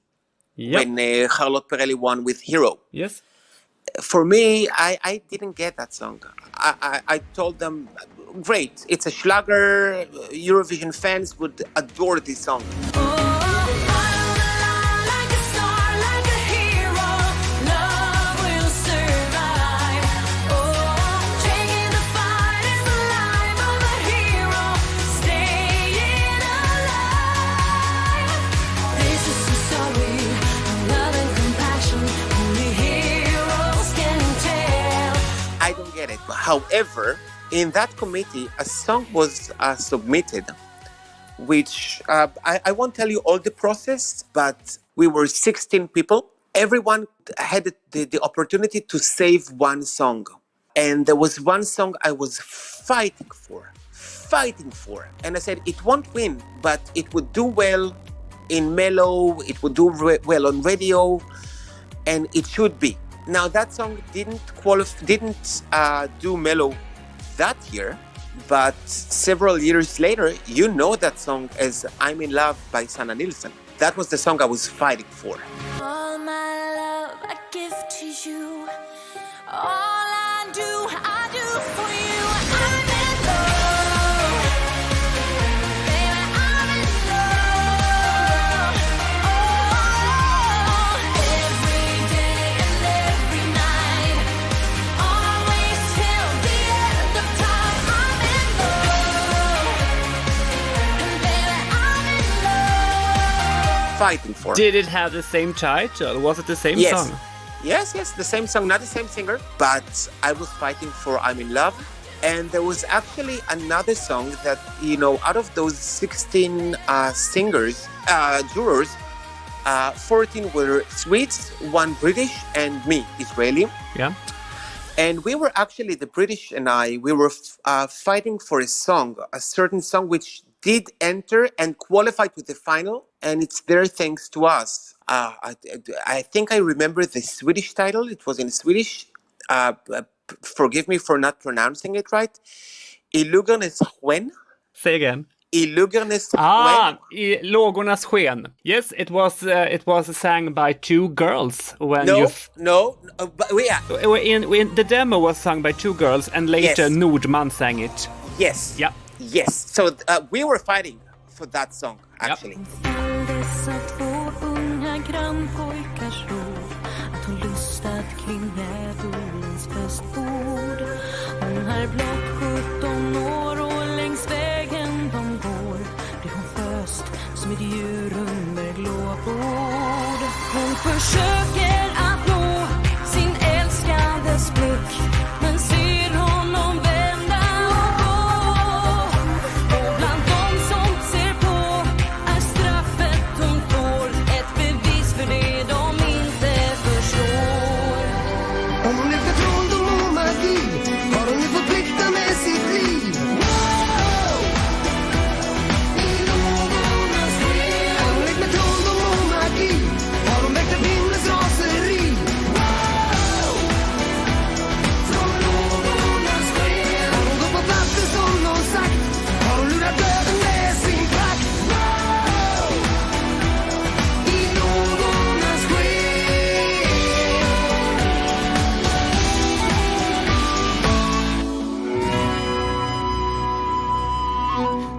when Charlotte Perrelli won with Hero. Yes. For me, I didn't get that song. I told them, great, it's a Schlager, Eurovision fans would adore this song. like a star, like a hero, love will survive. Taking the fight is the life of a hero, staying alive. This is a story of love and compassion, only heroes can tell. I don't get it. However, in that committee, a song was submitted, which I won't tell you all the process, but we were 16 people. Everyone had the opportunity to save one song. And there was one song I was fighting for. And I said, it won't win, but it would do well in Mellow, it would do well on radio, and it should be. Now, that song didn't do Mellow that year, but several years later, you know that song as I'm in Love by Sanna Nilsson. That was the song I was fighting for. All my love I give to you. All I do for you. I'm in love. Baby, I'm in love. Oh, every day and every night. Always till the end of time. I'm in love. And baby, I'm in love. Fighting for. Did it have the same title? Was it the same Yes. song? Yes, the same song, not the same singer, but I was fighting for I'm in Love. And there was actually another song that, out of those 16 jurors, 14 were Swedes, 1 British, and me, Israeli. Yeah. And we were actually, the British and we were fighting for a certain song which did enter and qualify to the final, and it's there thanks to us. I think I remember the Swedish title. It was in Swedish. Forgive me for not pronouncing it right. I lugornas sken. Say again. I lugornas Ah, sken. I lågornas sken. Yes, it was sang by 2 girls when in the demo was sung by 2 girls, and later Yes. Nordman sang it. Yes. Yeah. Yes. So we were fighting for that song, actually. Fälldes av 2 unga grannpojkars ord att hon lustat kring djävulens festbord. Hon är blott 17 år och längs vägen de går blir hon föst som ett djur under glåpord. Hon försöker att nå sin älskandes blick, men ser honom vända och gå. Och bland dem som ser på är straffet hon får ett bevis för det de inte förstår. Om hon lyfter trolldom och magi har hon nu fått plikta med sitt liv. Har hon lekt med trolldom och magi har hon väckt en himlens raseri.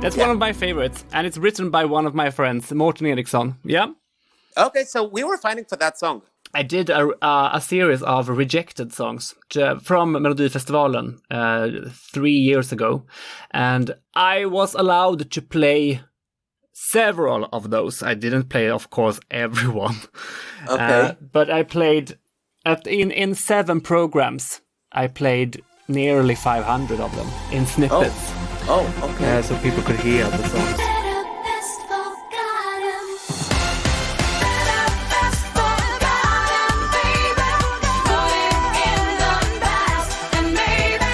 That's Yeah. one of my favorites, and it's written by one of my friends, Morten Eriksson. Yeah. Okay, so we were fighting for that song. I did a series of rejected songs from Melodifestivalen 3 years ago, and I was allowed to play several of those. I didn't play, of course, everyone. Okay. But I played in 7 programs. I played nearly 500 of them in snippets, Oh, okay. so people could hear the songs. Better, best forgotten. Better, best forgotten, baby. Going in the past, and maybe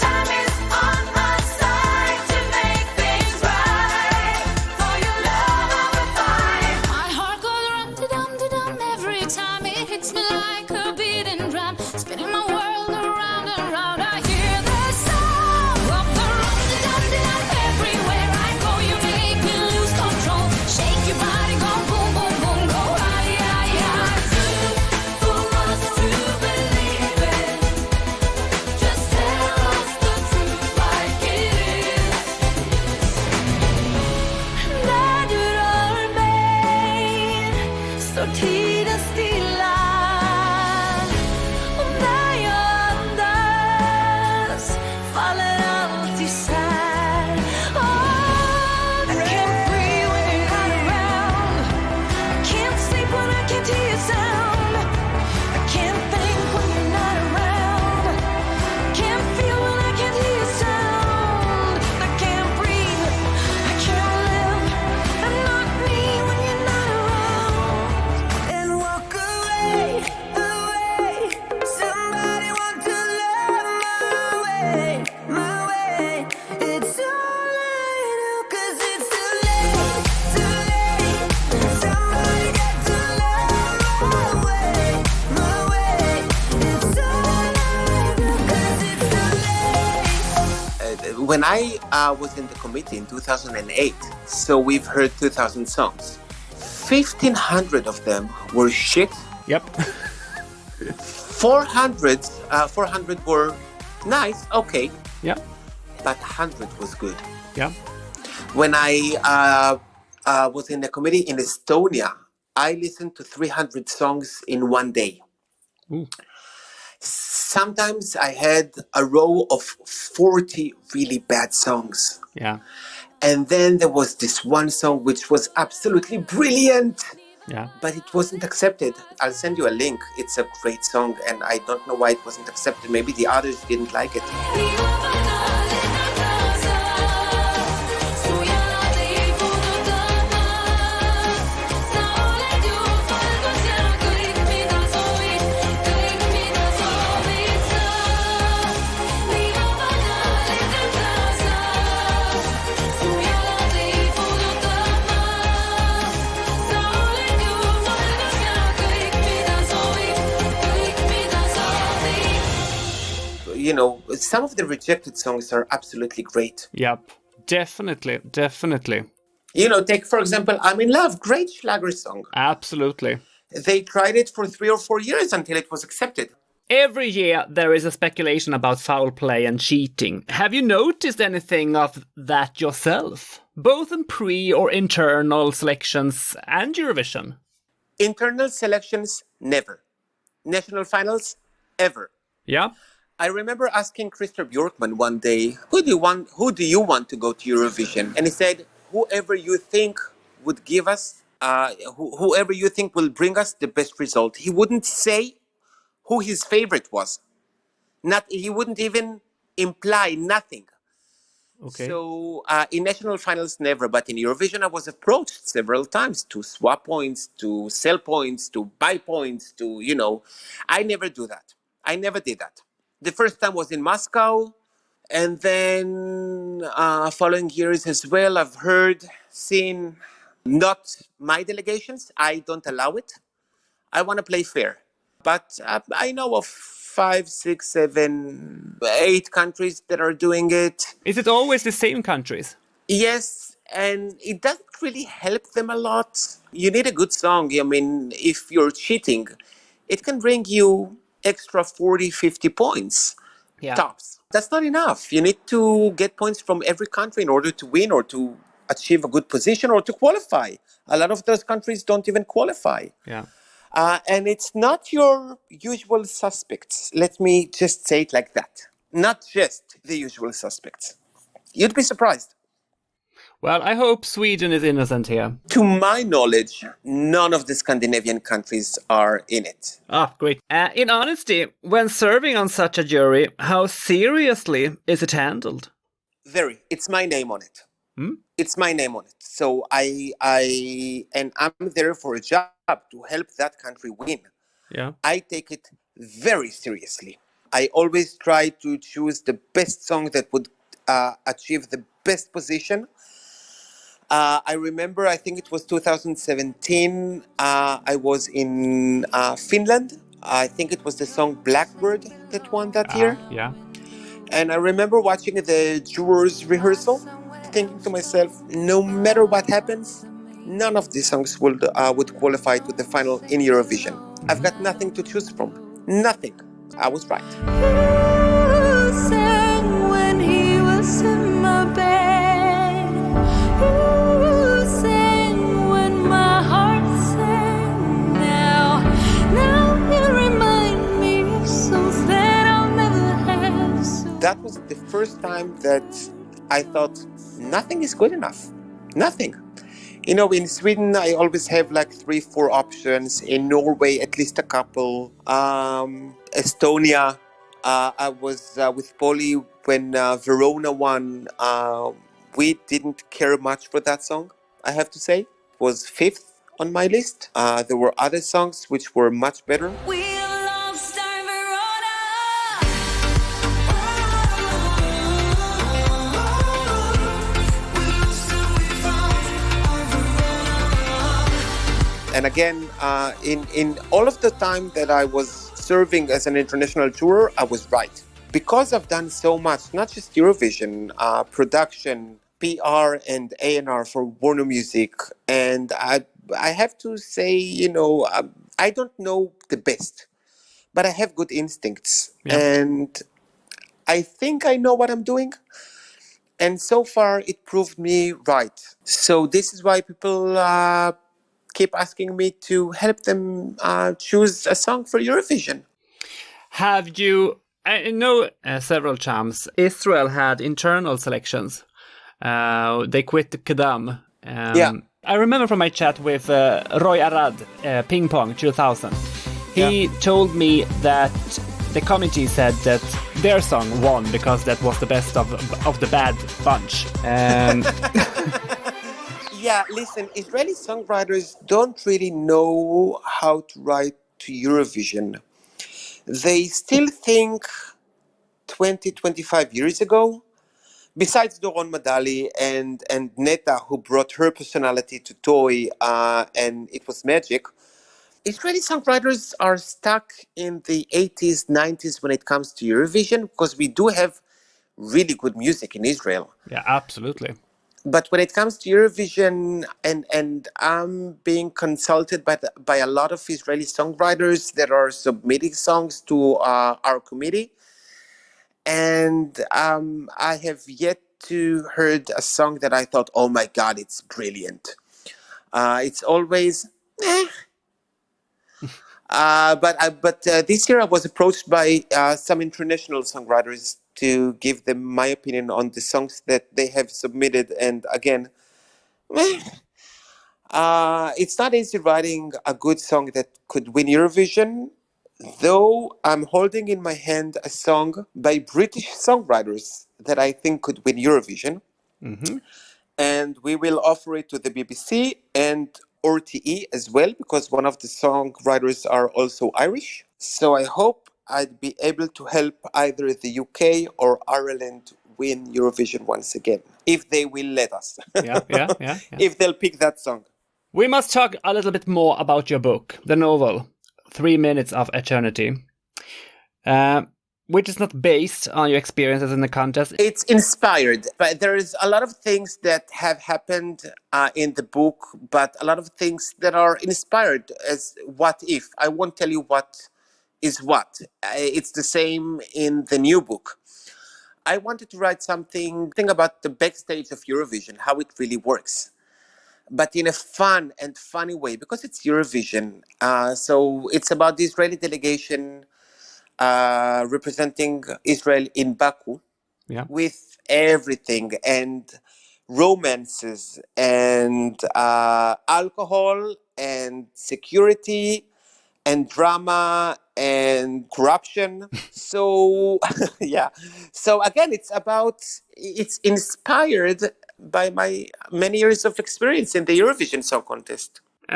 time is on our side to make things right. For your love, I will fight. My heart goes rum-de-dum-de-dum every time it hits me like a beating drum, spinning my world around and round. I hear the sound of the rum-de-dum-de-dum everywhere I go. You make me lose control. Shake your body, go boom, boom, boom, go high, high, high. For us to believe it, just tell us the truth like it is. När du rör mig står tiden stilla, och när jag andas faller allt isär. I can't breathe when you're not around. I can't sleep when I can't hear your sound. I can't think when you're not around. Can't feel when I can't hear your sound. I can't breathe, I can't live. I'm not me when you're not around. And walk away, away. Somebody want to love my way, my way. It's all I do 'cause it's too late, too late. Somebody got to love my way, my way. It's all I do 'cause it's too late. When I was in the committee in 2008, so we've heard 2,000 songs. 1,500 of them were shit. Yep. 400 were nice, okay, Yeah. but 100 was good. Yeah. When I was in the committee in Estonia, I listened to 300 songs in one day. Ooh. Sometimes I had a row of 40 really bad songs. Yeah. And then there was this one song which was absolutely brilliant, Yeah. but it wasn't accepted. I'll send you a link. It's a great song, and I don't know why it wasn't accepted. Maybe the others didn't like it. You know, some of the rejected songs are absolutely great. Yep. Definitely. Definitely. You know, take, for example, I'm in Love, great Schlager song. Absolutely. They tried it for 3 or 4 years until it was accepted. Every year there is a speculation about foul play and cheating. Have you noticed anything of that yourself? Both in pre or internal selections and Eurovision? Internal selections, never. National finals, ever. Yeah. I remember asking Christer Bjorkman one day, who do you want to go to Eurovision? And he said, whoever you think would give us, whoever you think will bring us the best result. He wouldn't say who his favorite was. He wouldn't even imply nothing. Okay. So in national finals, never. But in Eurovision, I was approached several times to swap points, to sell points, to buy points, to, you know. I never do that. I never did that. The first time was in Moscow. And then following years as well, I've seen, not my delegations. I don't allow it. I want to play fair. But I know of 5, 6, 7, 8 countries that are doing it. Is it always the same countries? Yes, and it doesn't really help them a lot. You need a good song. I mean, if you're cheating, it can bring you extra 40, 50 points. Yeah. Tops. That's not enough. You need to get points from every country in order to win or to achieve a good position or to qualify. A lot of those countries don't even qualify. Yeah. And it's not your usual suspects. Let me just say it like that. Not just the usual suspects. You'd be surprised. Well, I hope Sweden is innocent here. To my knowledge, none of the Scandinavian countries are in it. Ah, great. In honesty, when serving on such a jury, how seriously is it handled? Very. It's my name on it. Hmm? It's my name on it. So I'm there for a job to help that country win. Yeah. I take it very seriously. I always try to choose the best song that would achieve the best position. I remember, I think it was 2017, I was in Finland. I think it was the song Blackbird that won that year. Yeah. And I remember watching the jurors rehearsal, thinking to myself, no matter what happens, none of these songs would qualify to the final in Eurovision. I've got nothing to choose from. Nothing. I was right. You sang when he was in my bed. You sang when my heart sang. Now you remind me of songs that I'll never have. That was the first time that I thought nothing is good enough. Nothing. You know, in Sweden, I always have like 3-4 options. In Norway, at least a couple. Estonia, I was with Polly when Verona won. We didn't care much for that song, I have to say. It was 5th on my list. There were other songs which were much better. We lost our Verona. And again, in all of the time that I was serving as an international juror, I was right. Because I've done so much, not just Eurovision, production, PR and A&R for Warner Music. And I have to say, you know, I don't know the best, but I have good instincts. Yeah. And I think I know what I'm doing. And so far, it proved me right. So this is why people keep asking me to help them choose a song for Eurovision. Have you... I know several times Israel had internal selections. They quit Kedam. Yeah. I remember from my chat with Roy Arad, Ping Pong 2000. He told me that the committee said that their song won because that was the best of the bad bunch. Yeah, listen, Israeli songwriters don't really know how to write to Eurovision. They still think 20, 25 years ago, besides Doron Madali and Neta, who brought her personality to Toy, and it was magic, Israeli songwriters are stuck in the 80s, 90s when it comes to Eurovision, because we do have really good music in Israel. Yeah, absolutely. But when it comes to Eurovision, and I'm being consulted by a lot of Israeli songwriters that are submitting songs to our committee, and I have yet to heard a song that I thought, oh my God, it's brilliant. It's always, but this year I was approached by some international songwriters to give them my opinion on the songs that they have submitted, and again, it's not easy writing a good song that could win Eurovision, though I'm holding in my hand a song by British songwriters that I think could win Eurovision. Mm-hmm. And we will offer it to the BBC and RTE as well, because one of the songwriters are also Irish. So I hope I'd be able to help either the UK or Ireland win Eurovision once again, if they will let us. Yeah. If they'll pick that song. We must talk a little bit more about your book, the novel, 3 Minutes of Eternity, which is not based on your experiences in the contest. It's inspired, but there is a lot of things that have happened in the book, but a lot of things that are inspired as what if. I won't tell you what is what? It's the same in the new book. I wanted to write something about the backstage of Eurovision, how it really works, but in a fun and funny way, because it's Eurovision. So it's about the Israeli delegation representing Israel in Baku, Yeah. with everything and romances and alcohol and security and drama and corruption. So, yeah. So again, it's inspired by my many years of experience in the Eurovision Song Contest.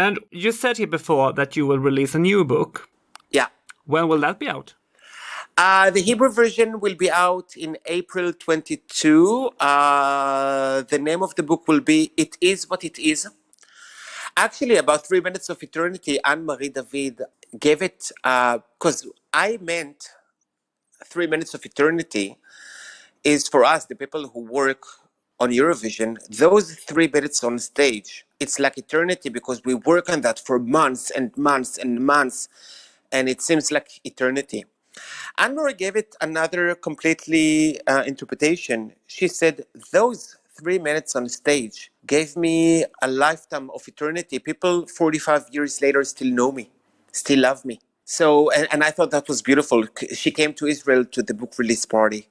And you said here before that you will release a new book. Yeah. When will that be out? The Hebrew version will be out in April 22. The name of the book will be It Is What It Is. Actually, about 3 Minutes of Eternity, Anne-Marie David gave it, because I meant 3 Minutes of Eternity is for us, the people who work on Eurovision, those 3 minutes on stage, it's like eternity because we work on that for months and months and months, and it seems like eternity. Anne-Marie gave it another completely interpretation. She said, those 3 minutes on stage gave me a lifetime of eternity. People 45 years later still know me, still love me. So, and I thought that was beautiful. She came to Israel to the book release party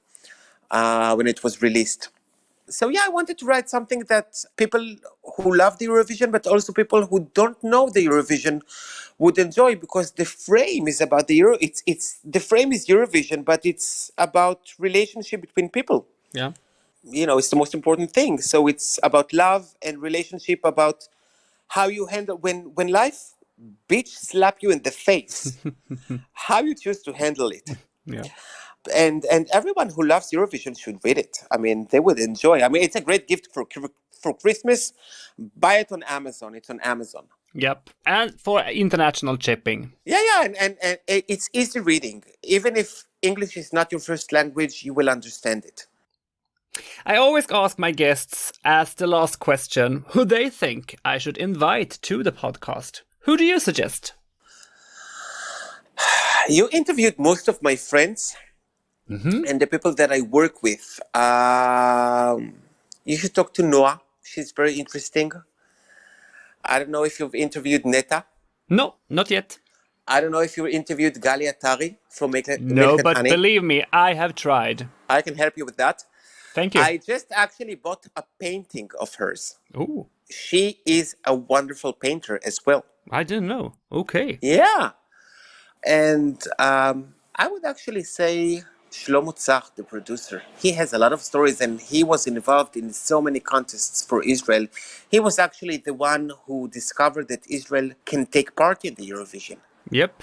when it was released. So yeah, I wanted to write something that people who love the Eurovision, but also people who don't know the Eurovision would enjoy, because the frame is about the Euro. It's the frame is Eurovision, but it's about relationship between people. Yeah. You know, it's the most important thing. So it's about love and relationship, about how you handle when life bitch slap you in the face, how you choose to handle it. Yeah. And everyone who loves Eurovision should read it. I mean, they would enjoy. I mean, it's a great gift for Christmas. Buy it on Amazon. It's on Amazon. Yep. And for international shipping. Yeah, and it's easy reading. Even if English is not your first language, you will understand it. I always ask my guests as the last question who they think I should invite to the podcast. Who do you suggest? You interviewed most of my friends and the people that I work with. You should talk to Noah. She's very interesting. I don't know if you've interviewed Neta. No, not yet. I don't know if you interviewed Gali Atari from Milk No, and but Honey. believe me, I have tried. I can help you with that. Thank you. I just actually bought a painting of hers. Ooh, She is a wonderful painter as well. I didn't know. Okay. Yeah. And I would actually say Shlomo Tzach, the producer. He has a lot of stories and he was involved in so many contests for Israel. He was actually the one who discovered that Israel can take part in the Eurovision. Yep.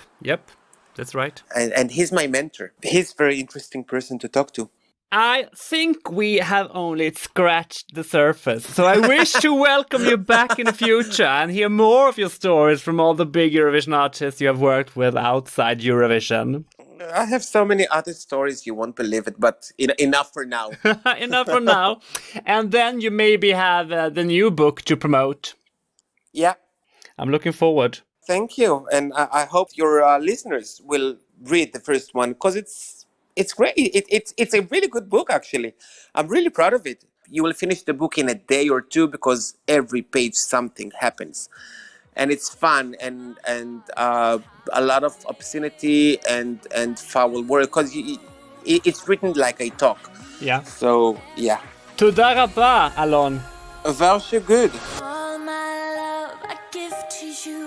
That's right. And he's my mentor. He's a very interesting person to talk to. I think we have only scratched the surface. So I wish to welcome you back in the future and hear more of your stories from all the big Eurovision artists you have worked with outside Eurovision. I have so many other stories, you won't believe it, but enough for now. Enough for now. And then you maybe have the new book to promote. Yeah. I'm looking forward. Thank you. And I hope your listeners will read the first one, because it's great. It's a really good book, actually. I'm really proud of it. You will finish the book in a day or two because every page something happens. And it's fun and a lot of obscenity and foul word, because it's written like I talk. Yeah. So, yeah. תודה רבה, אלון. Very good. All my love I give to you.